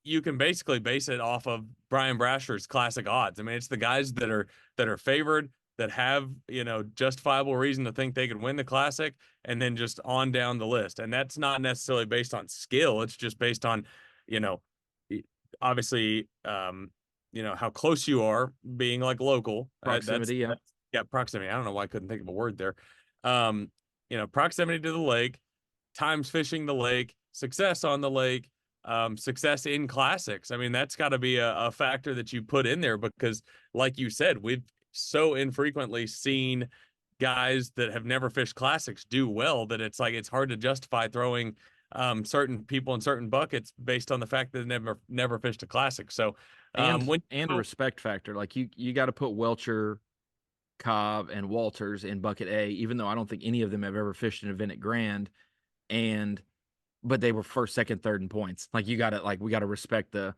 you can basically base it off of Brian Brasher's classic odds. I mean, it's the guys that are favored, that have, justifiable reason to think they could win the classic, and then just on down the list. And that's not necessarily based on skill. It's just based on, you know, obviously, how close you are, being like local. Proximity, yeah. Yeah, proximity. I don't know why I couldn't think of a word there. Proximity to the lake, times fishing the lake, success on the lake, success in classics. I mean, that's got to be a factor that you put in there because, like you said, we've so infrequently seen guys that have never fished classics do well that it's like it's hard to justify throwing certain people in certain buckets based on the fact that they never fished a classic. So when And a respect factor. Like you got to put Welcher, Cobb, and Walters in bucket A, even though I don't think any of them have ever fished an event at Grand. And but they were first, second, third in points. Like we gotta respect the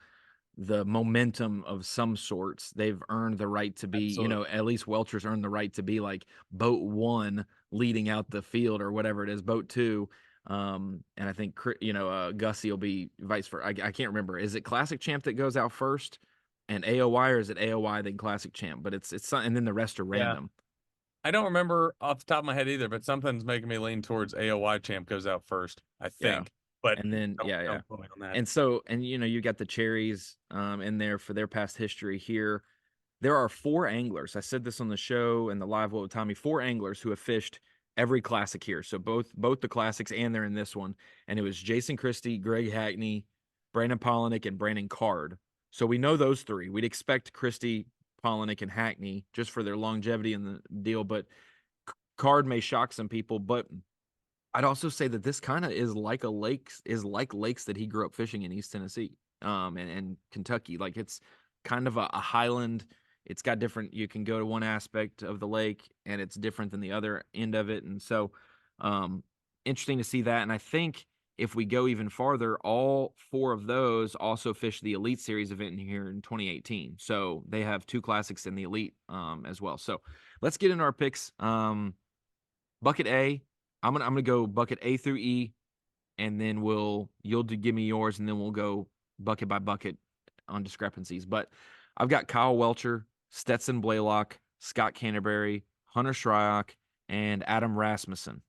momentum of some sorts. They've earned the right to be, absolutely, at least Welcher's earned the right to be like boat one leading out the field or whatever it is, boat two. And I think Gussie will be vice versa. I can't remember. Is it Classic Champ that goes out first and AOY, or is it AOY then Classic Champ? But it's and then the rest are yeah. random. I don't remember off the top of my head either, but something's making me lean towards AOY champ goes out first, I Yeah. think. But And then don't quote me on that. And so, you got the cherries in there for their past history here. There are four anglers. I said this on the show and the live What with Tommy. Four anglers who have fished every classic here. So both the classics and they're in this one. And it was Jason Christie, Greg Hackney, Brandon Polinick, and Brandon Card. So we know those three. We'd expect Christie, Polinick, and Hackney just for their longevity in the deal. But Card may shock some people, but I'd also say that this kind of is like lakes that he grew up fishing in East Tennessee, and Kentucky. Like it's kind of a highland. It's got different. You can go to one aspect of the lake, and it's different than the other end of it. And so, interesting to see that. And I think if we go even farther, all four of those also fished the Elite Series event in here in 2018. So they have two classics in the Elite as well. So let's get into our picks. Bucket A, I'm gonna go bucket A through E, and then you'll give me yours, and then we'll go bucket by bucket on discrepancies. But I've got Kyle Welcher, Stetson Blaylock, Scott Canterbury, Hunter Shryock, and Adam Rasmussen.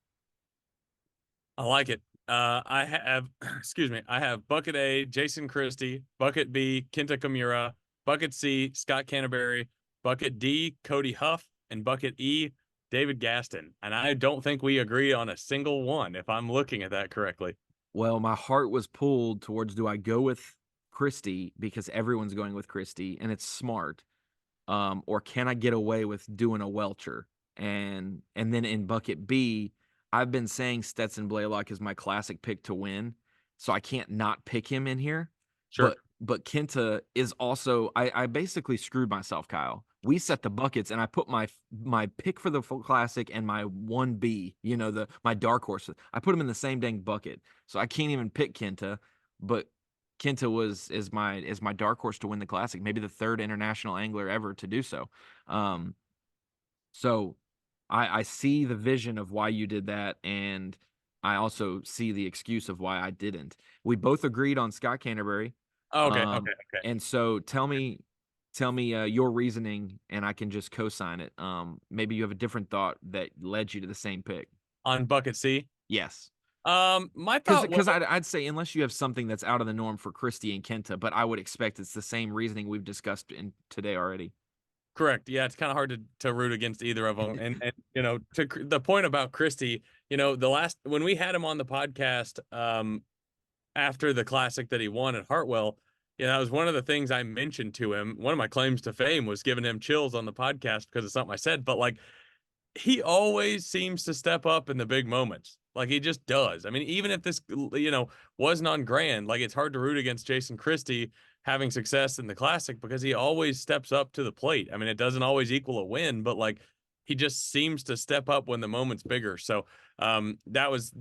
I like it. I have, excuse me, I have bucket A, Jason Christie, bucket B, Kenta Kimura, bucket C, Scott Canterbury, bucket D, Cody Huff, and bucket E, David Gaston. And I don't think we agree on a single one, if I'm looking at that correctly. Well, my heart was pulled towards, do I go with Christie because everyone's going with Christie and it's smart, or can I get away with doing a Welcher? And then in bucket B, I've been saying Stetson Blaylock is my classic pick to win, so I can't not pick him in here. Sure. But Kenta is also, I basically screwed myself, Kyle. We set the buckets, and I put my pick for the full classic and my 1B, my dark horse. I put them in the same dang bucket, so I can't even pick Kenta. But Kenta is my dark horse to win the classic, maybe the third international angler ever to do so. Um, so I see the vision of why you did that, and I also see the excuse of why I didn't. We both agreed on Scott Canterbury. Oh, okay. Um, Okay. and so tell me your reasoning, and I can just co-sign it. Maybe you have a different thought that led you to the same pick. On bucket C. Yes. My Because thought was because I'd say unless you have something that's out of the norm for Christie and Kenta, but I would expect it's the same reasoning we've discussed in today already. correct. Yeah, it's kind of hard to root against either of them. And to the point about Christie, the last when we had him on the podcast, after the classic that he won at Hartwell, that was one of the things I mentioned to him. One of my claims to fame was giving him chills on the podcast because of something I said. But like, he always seems to step up in the big moments. Like he just does. I mean, even if this, wasn't on Grand, like it's hard to root against Jason Christie having success in the classic because he always steps up to the plate. I mean, it doesn't always equal a win, but like he just seems to step up when the moment's bigger. So that was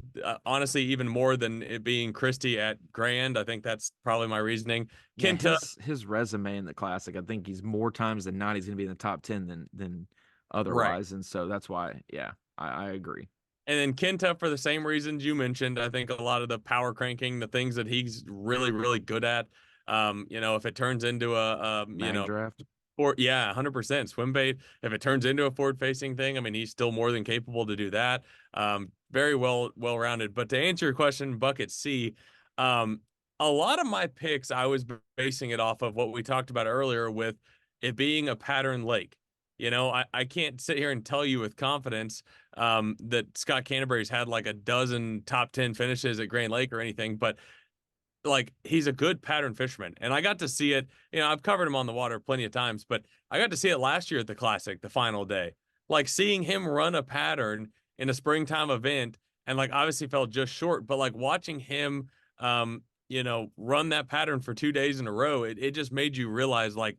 honestly even more than it being Christie at Grand. I think that's probably my reasoning. Yeah, Kenta, his resume in the classic, I think he's more times than not he's going to be in the top 10 than right. otherwise, and so that's why, yeah, I agree. And then Kenta, for the same reasons you mentioned, I think a lot of the power cranking, the things that he's really, really good at. If it turns into Mag draft. or yeah, 100% swim bait. If it turns into a forward facing thing, I mean, he's still more than capable to do that. Very well rounded. But to answer your question, bucket C, um, a lot of my picks, I was basing it off of what we talked about earlier with it being a pattern lake. I can't sit here and tell you with confidence that Scott Canterbury's had like a dozen top 10 finishes at Grand Lake or anything, but like he's a good pattern fisherman. And I got to see it, I've covered him on the water plenty of times, but I got to see it last year at the Classic, the final day. Like seeing him run a pattern in a springtime event and like obviously fell just short, but like watching him run that pattern for 2 days in a row, it just made you realize like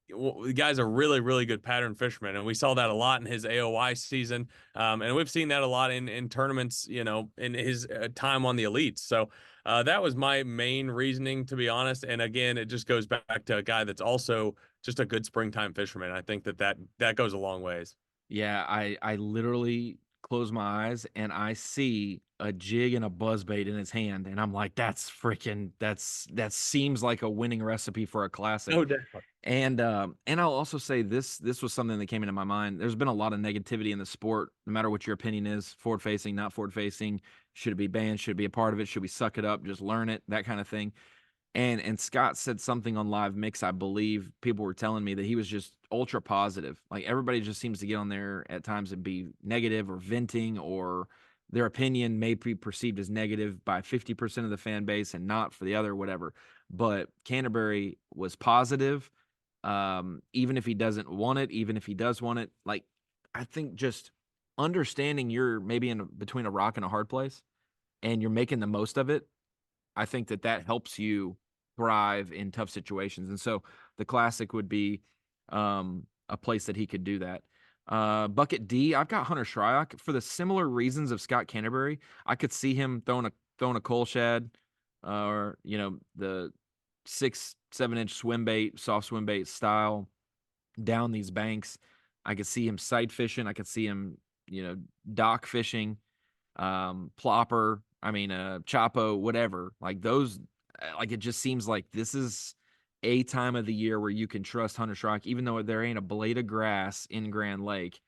the guy's a really, really good pattern fisherman. And we saw that a lot in his AOY season. And we've seen that a lot in tournaments, in his time on the elites. So that was my main reasoning, to be honest. And again, it just goes back to a guy that's also just a good springtime fisherman. I think that goes a long ways. Yeah, I literally close my eyes and I see a jig and a buzzbait in his hand, and I'm like, that seems like a winning recipe for a classic. No doubt. And I'll also say this was something that came into my mind. There's been a lot of negativity in the sport, no matter what your opinion is, forward facing, not forward facing, should it be banned, should it be a part of it, should we suck it up, just learn it, that kind of thing. And Scott said something on Live Mix, I believe people were telling me that he was just ultra positive. Like everybody just seems to get on there at times and be negative or venting, or their opinion may be perceived as negative by 50% of the fan base and not for the other, whatever. But Canterbury was positive. Even if he doesn't want it, even if he does want it, like I think just understanding you're maybe between a rock and a hard place and you're making the most of it, I think that helps you thrive in tough situations. And so the Classic would be a place that he could do that. Bucket D, I've got Hunter Shryock for the similar reasons of Scott Canterbury. I could see him throwing a coal shad, or the 6-7 inch swim bait, soft swim bait style down these banks. I could see him sight fishing. I could see him, dock fishing, plopper, Chapo, whatever. Like those, like it just seems like this is a time of the year where you can trust Hunter Shryock, even though there ain't a blade of grass in Grand Lake.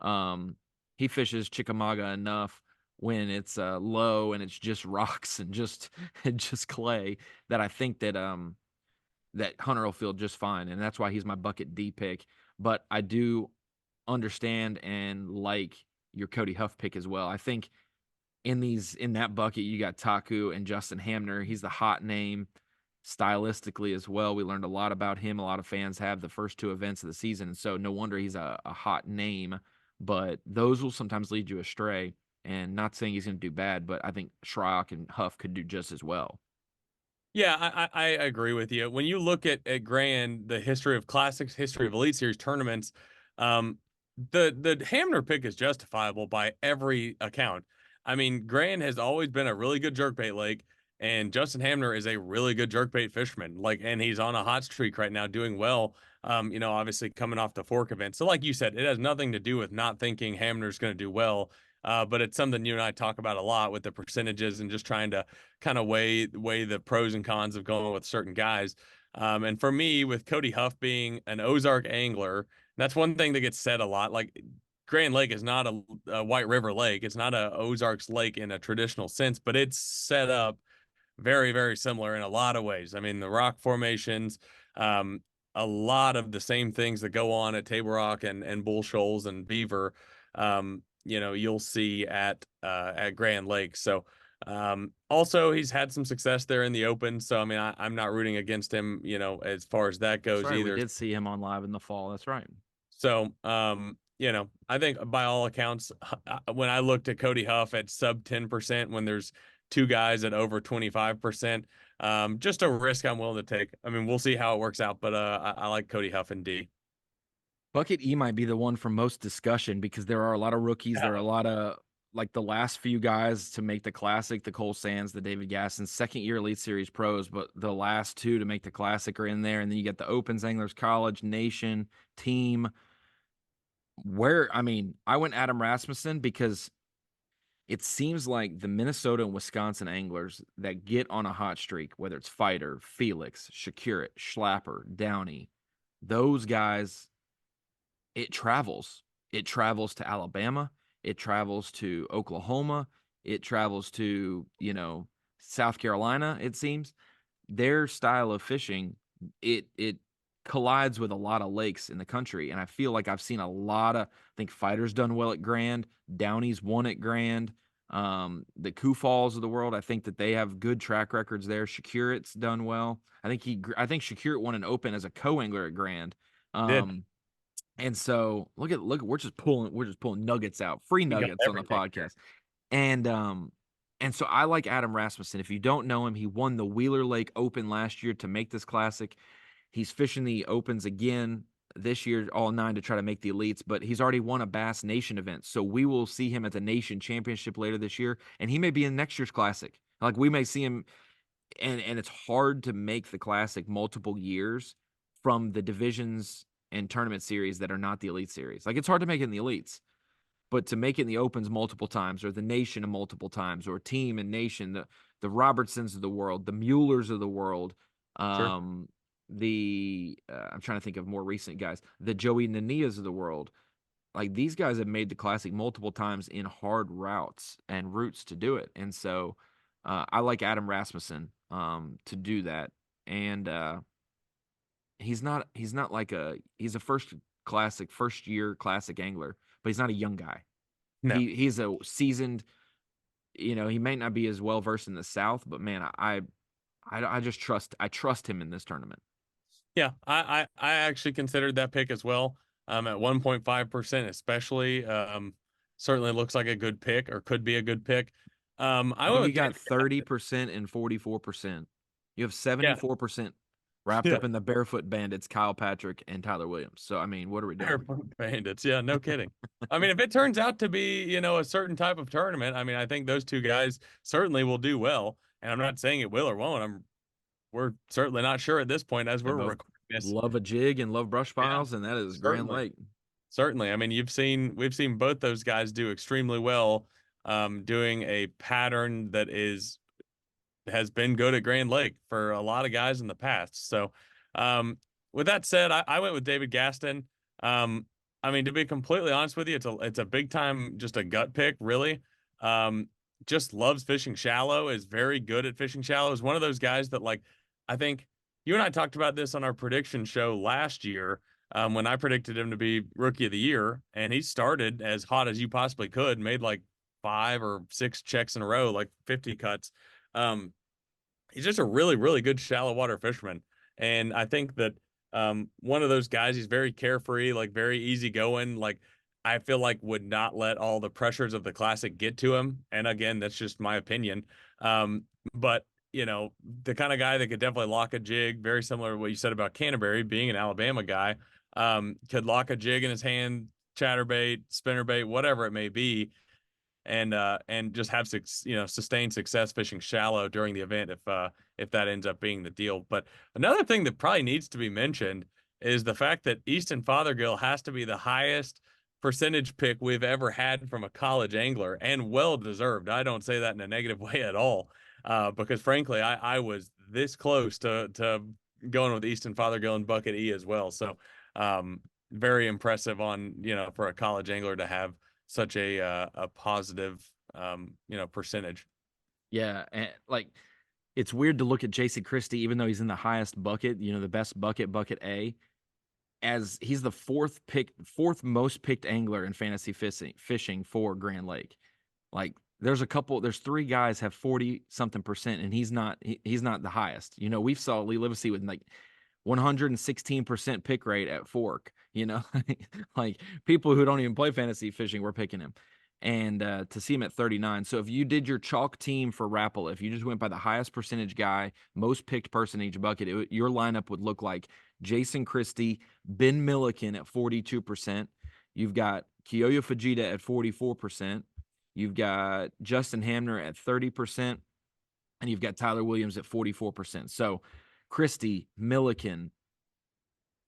He fishes Chickamauga enough when it's low and it's just rocks and just and just clay, that I think that Hunter will feel just fine, and that's why he's my bucket D pick. But I do understand and like your Cody Huff pick as well. I think in that bucket, you got Taku and Justin Hamner. He's the hot name stylistically as well. We learned a lot about him. A lot of fans have the first two events of the season, and so no wonder he's a hot name. But those will sometimes lead you astray. And not saying he's going to do bad, but I think Shryock and Huff could do just as well. Yeah, I agree with you. When you look at Grand, the history of classics, history of Elite Series tournaments, um, the Hamner pick is justifiable by every account. I mean, Grand has always been a really good jerkbait lake, and Justin Hamner is a really good jerkbait fisherman. Like, and he's on a hot streak right now, doing well. Obviously coming off the fork event. So, like you said, it has nothing to do with not thinking Hamner's going to do well. But it's something you and I talk about a lot with the percentages and just trying to kind of weigh the pros and cons of going with certain guys. And for me, with Cody Huff being an Ozark angler, that's one thing that gets said a lot. Like Grand Lake is not a White River Lake. It's not a Ozarks Lake in a traditional sense, but it's set up very, very similar in a lot of ways. I mean, the rock formations, um, a lot of the same things that go on at Table Rock and Bull Shoals and Beaver, you'll see at Grand Lake. So also he's had some success there in the open. So I mean, I'm not rooting against him, as far as that That's goes right. We either. did see him on live in the fall. That's right. So I think by all accounts, when I looked at Cody Huff at sub 10%, when there's two guys at over 25%, just a risk I'm willing to take. I mean, we'll see how it works out, but I like Cody Huff and D. Bucket E might be the one for most discussion because there are a lot of rookies. There are a lot of like the last few guys to make the Classic, the Cole Sands, the David Gasson, second year Elite Series pros, but the last two to make the Classic are in there. And then you get the Opens, Anglers College, Nation, Team. I went Adam Rasmussen because it seems like the Minnesota and Wisconsin anglers that get on a hot streak, whether it's Fighter, Felix, Shakurit, Schlapper, Downey, those guys, it travels. It travels to Alabama. It travels to Oklahoma. It travels to, South Carolina, it seems. Their style of fishing, it collides with a lot of lakes in the country. And I feel like I've seen a lot of, I think Fighter's done well at Grand. Downey's won at Grand. The Kufals of the world. I think that they have good track records there. Shakurit's done well. I think Shakurit won an Open as a co-angler at Grand. Did. Um, and so we're just pulling nuggets out, free You got nuggets on the everything here. podcast. And and so I like Adam Rasmussen. If you don't know him, he won the Wheeler Lake Open last year to make this classic. He's fishing the Opens again this year, all 9 to try to make the elites, but he's already won a Bass Nation event. So we will see him at the Nation Championship later this year, and he may be in next year's classic. Like we may see him, and it's hard to make the classic multiple years from the divisions and tournament series that are not the elite series. Like it's hard to make it in the elites, but to make it in the opens multiple times, or the nation multiple times, or team and nation, the Robertsons of the world, the Muellers of the world, Sure. um, I'm trying to think of more recent guys, the Joey Nanias of the world. Like these guys have made the classic multiple times in hard routes to do it, and so I like Adam Rasmussen to do that, and he's not like he's a first year classic angler, but he's not a young guy. No. He's a seasoned, he may not be as well versed in the South, but man, I just trust him in this tournament. Yeah, I actually considered that pick as well. At 1.5%, especially. Certainly looks like a good pick, or could be a good pick. I I went think you with got David. 30% and 44%. You have Yeah, 74% wrapped yeah. up in the Barefoot Bandits, Kyle Patrick and Tyler Williams. So I mean, what are we doing? Airport Bandits. Yeah, no kidding. I mean, if it turns out to be, a certain type of tournament, I mean, I think those two guys certainly will do well. And I'm not saying it will or won't. We're certainly not sure at this point as They we're both recording this. love a jig and love brush Yeah, piles, and that is Grand certainly. Lake. Certainly. I mean, we've seen both those guys do extremely well, doing a pattern that has been good at Grand Lake for a lot of guys in the past. So, um, with that said, I went with David Gaston. Um, I mean, to be completely honest with you, it's a big time, just a gut pick, really. Um, just loves fishing shallow, is very good at fishing shallow. Is one of those guys that, like, I think you and I talked about this on our prediction show last year, when I predicted him to be rookie of the year, and he started as hot as you possibly could, made like 5 or 6 checks in a row, like 50 cuts. Um, he's just a really, really good shallow water fisherman. And I think that one of those guys, he's very carefree, like very easygoing. Like I feel like would not let all the pressures of the classic get to him. And again, that's just my opinion. But the kind of guy that could definitely lock a jig, very similar to what you said about Canterbury being an Alabama guy, could lock a jig in his hand, chatterbait, spinnerbait, whatever it may be, and just have sustained success fishing shallow during the event if that ends up being the deal. But another thing that probably needs to be mentioned is the fact that Easton Fothergill has to be the highest percentage pick we've ever had from a college angler, and well deserved. I don't say that in a negative way at all, because frankly, I was this close to going with Easton Fothergill and Bucket E as well. So very impressive on for a college angler to have such a positive percentage. Yeah, and like it's weird to look at Jason Christie, even though he's in the highest bucket, the best bucket, bucket A, as he's the fourth most picked angler in fantasy fishing for Grand Lake. Like there's 3 guys have 40 something percent, and he's not the highest. We saw Lee Livesey with like 116% pick rate at Fork, like people who don't even play fantasy fishing were picking him. And to see him at 39. So if you did your chalk team for Rapple, if you just went by the highest percentage guy, most picked person in each bucket, your lineup would look like Jason Christie, Ben Milliken at 42%. You've got Kiyoyo Fujita at 44%. You've got Justin Hamner at 30%. And you've got Tyler Williams at 44%. So Christie, Milliken,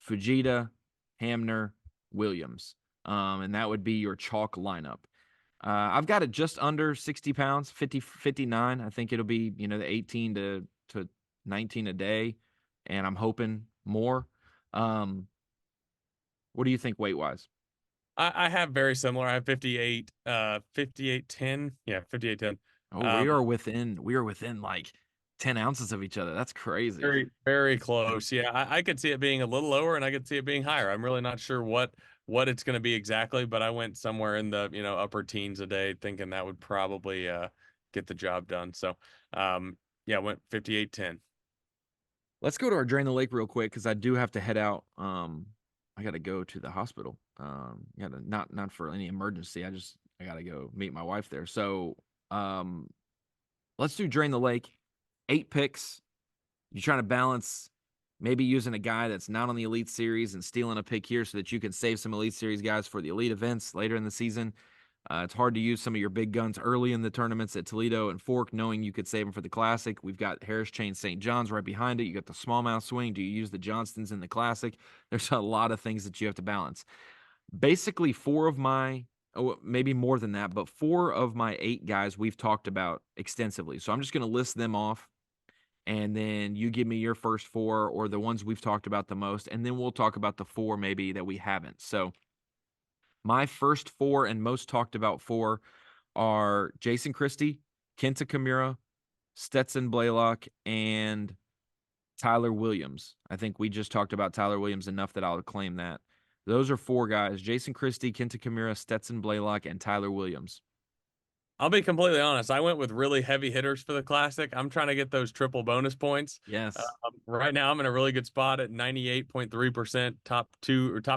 Fujita, Hamner, Williams. And that would be your chalk lineup. I've got it just under 60 pounds, 59. I think it'll be, the 18 to 19 a day. And I'm hoping more. What do you think weight wise? I have very similar. I have 58, 58.10. Yeah, 58.10. Oh, Um, we are within like 10 ounces of each other. That's crazy. very, very close. Yeah, I could see it being a little lower, and I could see it being higher. I'm really not sure what it's going to be exactly, but I went somewhere in the, upper teens a day thinking that would probably get the job done. So, yeah, I went 58.10. Let's go to our drain the lake real quick because I do have to head out. I got to go to the hospital. Gotta, not for any emergency. I got to go meet my wife there. So, um, let's do drain the lake. 8 picks. You're trying to balance maybe using a guy that's not on the Elite Series and stealing a pick here so that you can save some Elite Series guys for the Elite events later in the season. It's hard to use some of your big guns early in the tournaments at Toledo and Fork, knowing you could save them for the Classic. We've got Harris Chain St. John's right behind it. You got the smallmouth swing. Do you use the Johnstons in the Classic? There's a lot of things that you have to balance. Basically, maybe more than that, but 4 of my 8 guys we've talked about extensively. So I'm just going to list them off, and then you give me your first 4 or the ones we've talked about the most, and then we'll talk about the 4 maybe that we haven't. So my first 4 and most talked about 4 are Jason Christie, Kenta Kimura, Stetson Blaylock, and Tyler Williams. I think we just talked about Tyler Williams enough that I'll claim that. Those are 4 guys: Jason Christie, Kenta Kimura, Stetson Blaylock, and Tyler Williams. I'll be completely honest. I went with really heavy hitters for the Classic. I'm trying to get those triple bonus points. Yes. Right now, I'm in a really good spot at 98.3%, top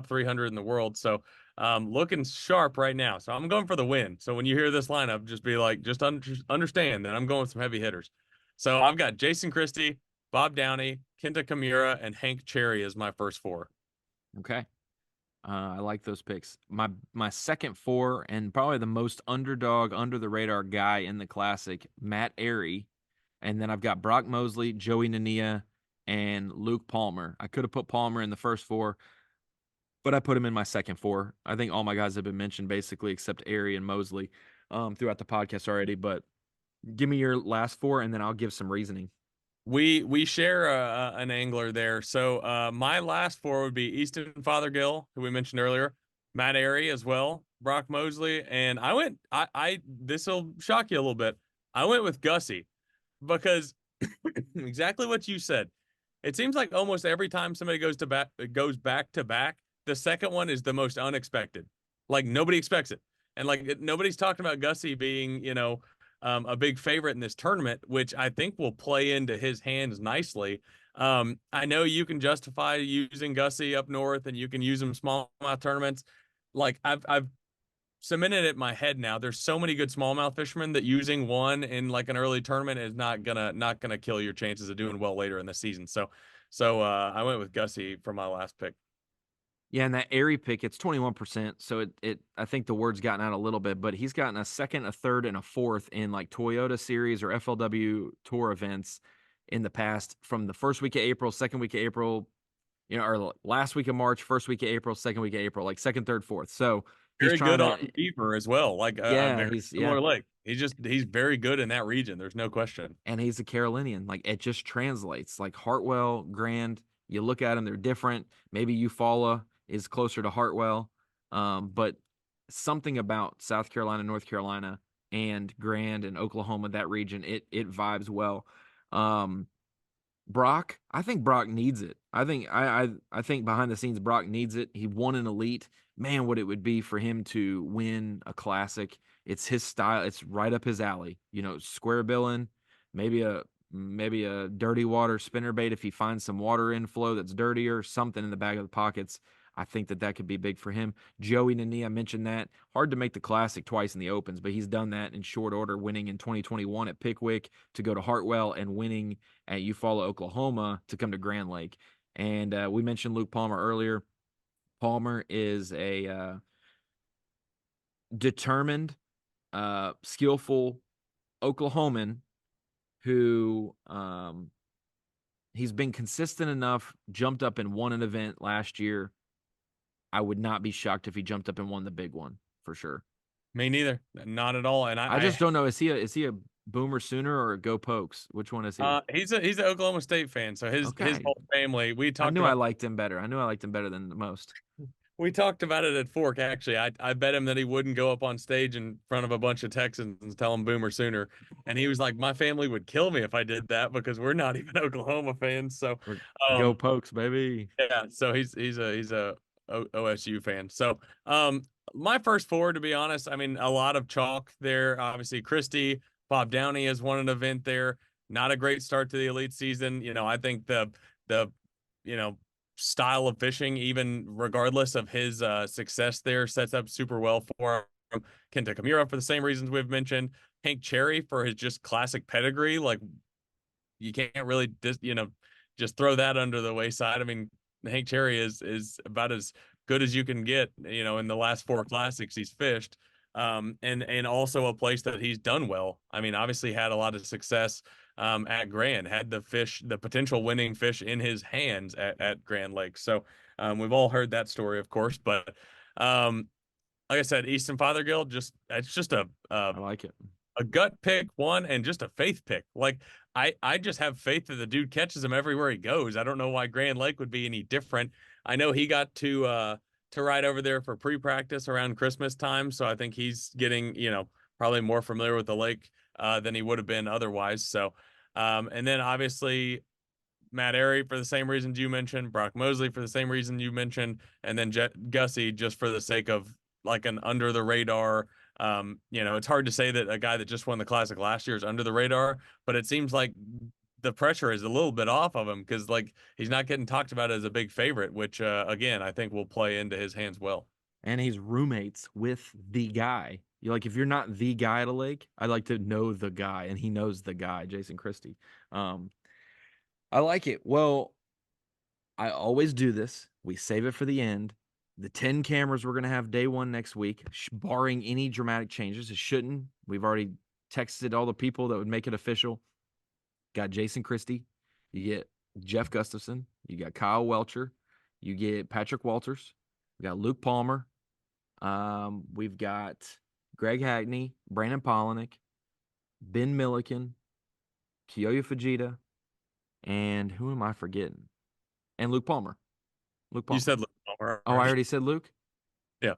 300 in the world. So, looking sharp right now. So I'm going for the win. So when you hear this lineup, just be like, understand that I'm going with some heavy hitters. So I've got Jason Christie, Bob Downey, Kenta Kimura, and Hank Cherry as my first 4. Okay. I like those picks. My second 4 and probably the most underdog, under the radar guy in the Classic, Matt Airy. And then I've got Brock Mosley, Joey Nania, and Luke Palmer. I could have put Palmer in the first 4, but I put him in my second 4. I think all my guys have been mentioned basically except Airy and Mosley throughout the podcast already. But give me your last 4, and then I'll give some reasoning. We share an angler there. So my last 4 would be Easton Fothergill, who we mentioned earlier, Matt Airy as well, Brock Mosley, and I this will shock you a little bit. I went with Gussie because exactly what you said. It seems like almost every time somebody goes back to back, the second one is the most unexpected. Like nobody expects it, and like nobody's talking about Gussie being, a big favorite in this tournament, which I think will play into his hands nicely. I know you can justify using Gussie up north, and you can use him smallmouth tournaments. Like I've cemented it in my head now. There's so many good smallmouth fishermen that using one in like an early tournament is not gonna kill your chances of doing well later in the season. So I went with Gussie for my last pick. Yeah, and that Airy pick, it's 21%. So it I think the word's gotten out a little bit, but he's gotten a second, a third, and a fourth in like Toyota Series or FLW Tour events in the past, from the first week of April, second week of April, or last week of March, first week of April, second week of April, like second, third, fourth. So he's Very trying good to, on Beaver as well. Like a yeah, very similar lake. He's very good in that region. There's no question. and he's a Carolinian. Like it just translates. Like Hartwell, Grand, you look at them, they're different. Maybe Eufaula is closer to Hartwell, but something about South Carolina, North Carolina, and Grand and Oklahoma, that region, it vibes well. Um, Brock, I think Brock needs it. I think behind the scenes Brock needs it. He won an elite. Man, what it would be for him to win a classic. It's his style. It's right up his alley. Square billing, maybe a dirty water spinnerbait if he finds some water inflow that's dirtier, something in the back of the pockets. I think that could be big for him. Joey Nania, I mentioned that. Hard to make the classic twice in the opens, but he's done that in short order, winning in 2021 at Pickwick to go to Hartwell and winning at Eufaula, Oklahoma to come to Grand Lake. And we mentioned Luke Palmer earlier. Palmer is a determined, skillful Oklahoman who he's been consistent enough, jumped up and won an event last year. I would not be shocked if he jumped up and won the big one for sure. Me neither. Not at all. And I just don't know. Is he a Boomer Sooner or a Go Pokes? Which one is he? he's an Oklahoma State fan. So his Okay. whole family, I knew I liked him better. I knew I liked him better than the most. we talked about it at Fork, actually. I bet him that he wouldn't go up on stage in front of a bunch of Texans and tell them Boomer Sooner. And he was like, my family would kill me if I did that because we're not even Oklahoma fans. So Go Pokes, baby. yeah, so he's a OSU fan. So, my first four, to be honest, I mean, a lot of chalk there. Obviously, Christie, Bob Downey has won an event there. Not a great start to the elite season. I think the you know style of fishing, even regardless of his success there, sets up super well for him. Kenta Kamura for the same reasons we've mentioned. Hank Cherry for his just classic pedigree. Like, you can't really just throw that under the wayside. I mean, Hank Cherry is about as good as you can get, in the last four classics he's fished. And also a place that he's done well. I mean, obviously had a lot of success at Grand, had the potential winning fish in his hands at Grand Lake. So we've all heard that story, of course, but like I said, Easton Fothergill, it's just I like it. a gut pick one and just a faith pick. Like, I just have faith that the dude catches him everywhere he goes. I don't know why Grand Lake would be any different. I know he got to ride over there for pre-practice around Christmas time, so I think he's getting, probably more familiar with the lake than he would have been otherwise. So and then obviously Matt Airy for the same reasons you mentioned, Brock Mosley for the same reason you mentioned, and then Gussie just for the sake of like an under the radar. It's hard to say that a guy that just won the classic last year is under the radar, but it seems like the pressure is a little bit off of him because like he's not getting talked about as a big favorite, which again I think will play into his hands well. And he's roommates with the guy. You like if you're not the guy at a lake, I'd like to know the guy, and he knows the guy, Jason Christie. I like it. Well, I always do this. We save it for the end. The 10 cameras we're going to have day one next week, barring any dramatic changes. It shouldn't. We've already texted all the people that would make it official. Got Jason Christie. You get Jeff Gustafson. You got Kyle Welcher. You get Patrick Walters. We got Luke Palmer. We've got Greg Hackney, Brandon Polinick, Ben Milliken, Kiyoya Fujita, and who am I forgetting? And Luke Palmer. Luke You Palmer. said Luke Palmer Oh, I already said Luke? Yeah.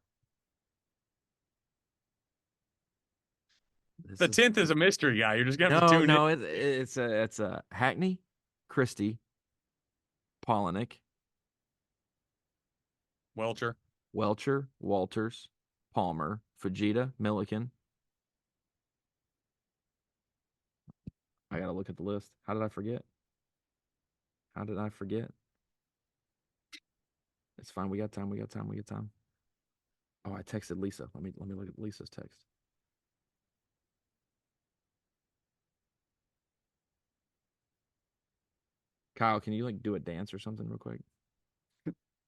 This The is 10th is a mystery guy. You're just gonna have to tune in. no, it's a Hackney, Christie, Polinick, Welcher. Welcher, Walters, Palmer, Fujita, Milliken. I gotta look at the list. How did I forget? How did I forget? It's fine. We got time. We got time. We got time. Oh, I texted Lisa. Let me look at Lisa's text. Kyle, can you like do a dance or something real quick?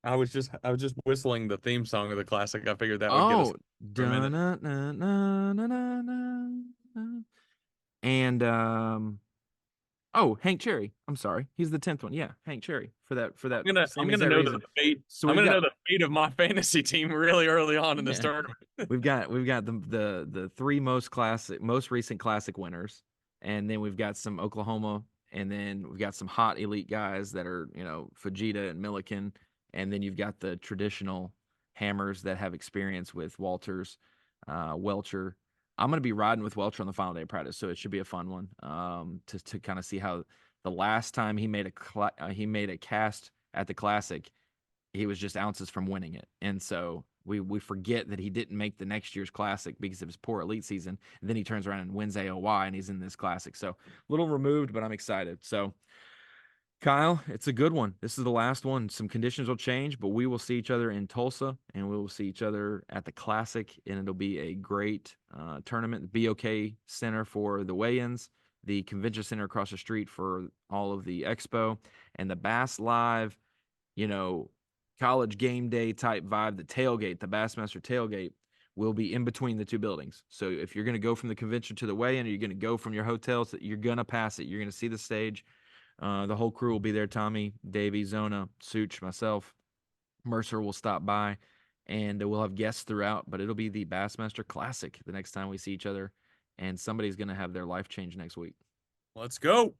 I was just whistling the theme song of the classic. I figured that would get us Oh, for a minute. and oh, Hank Cherry. I'm sorry, he's the 10th one. Yeah, Hank Cherry for that I'm same gonna exact know reason. the fate. So I'm we've gonna got know the fate of my fantasy team really early on in this yeah, tournament. we've got the three most recent classic winners, and then we've got some Oklahoma, and then we've got some hot elite guys that are Fujita and Milliken, and then you've got the traditional hammers that have experience with Walters, Welcher. I'm going to be riding with Welcher on the final day of practice, so it should be a fun one to kind of see how the last time he made a cast at the classic, he was just ounces from winning it. And so we forget that he didn't make the next year's classic because of his poor elite season. And then he turns around and wins AOY and he's in this classic. So a little removed, but I'm excited. So Kyle, it's a good one. This is the last one. Some conditions will change, but we will see each other in Tulsa and we will see each other at the classic. And it'll be a great tournament. The BOK Center for the weigh-ins, the convention center across the street for all of the expo, and the Bass Live, college game day type vibe. The tailgate, the Bassmaster tailgate, will be in between the two buildings. So if you're going to go from the convention to the weigh-in, or you're going to go from your hotels, you're going to pass it. You're going to see the stage. The whole crew will be there. Tommy, Davey, Zona, Such, myself, Mercer will stop by, and we'll have guests throughout. But it'll be the Bassmaster Classic the next time we see each other, and somebody's going to have their life change next week. Let's go.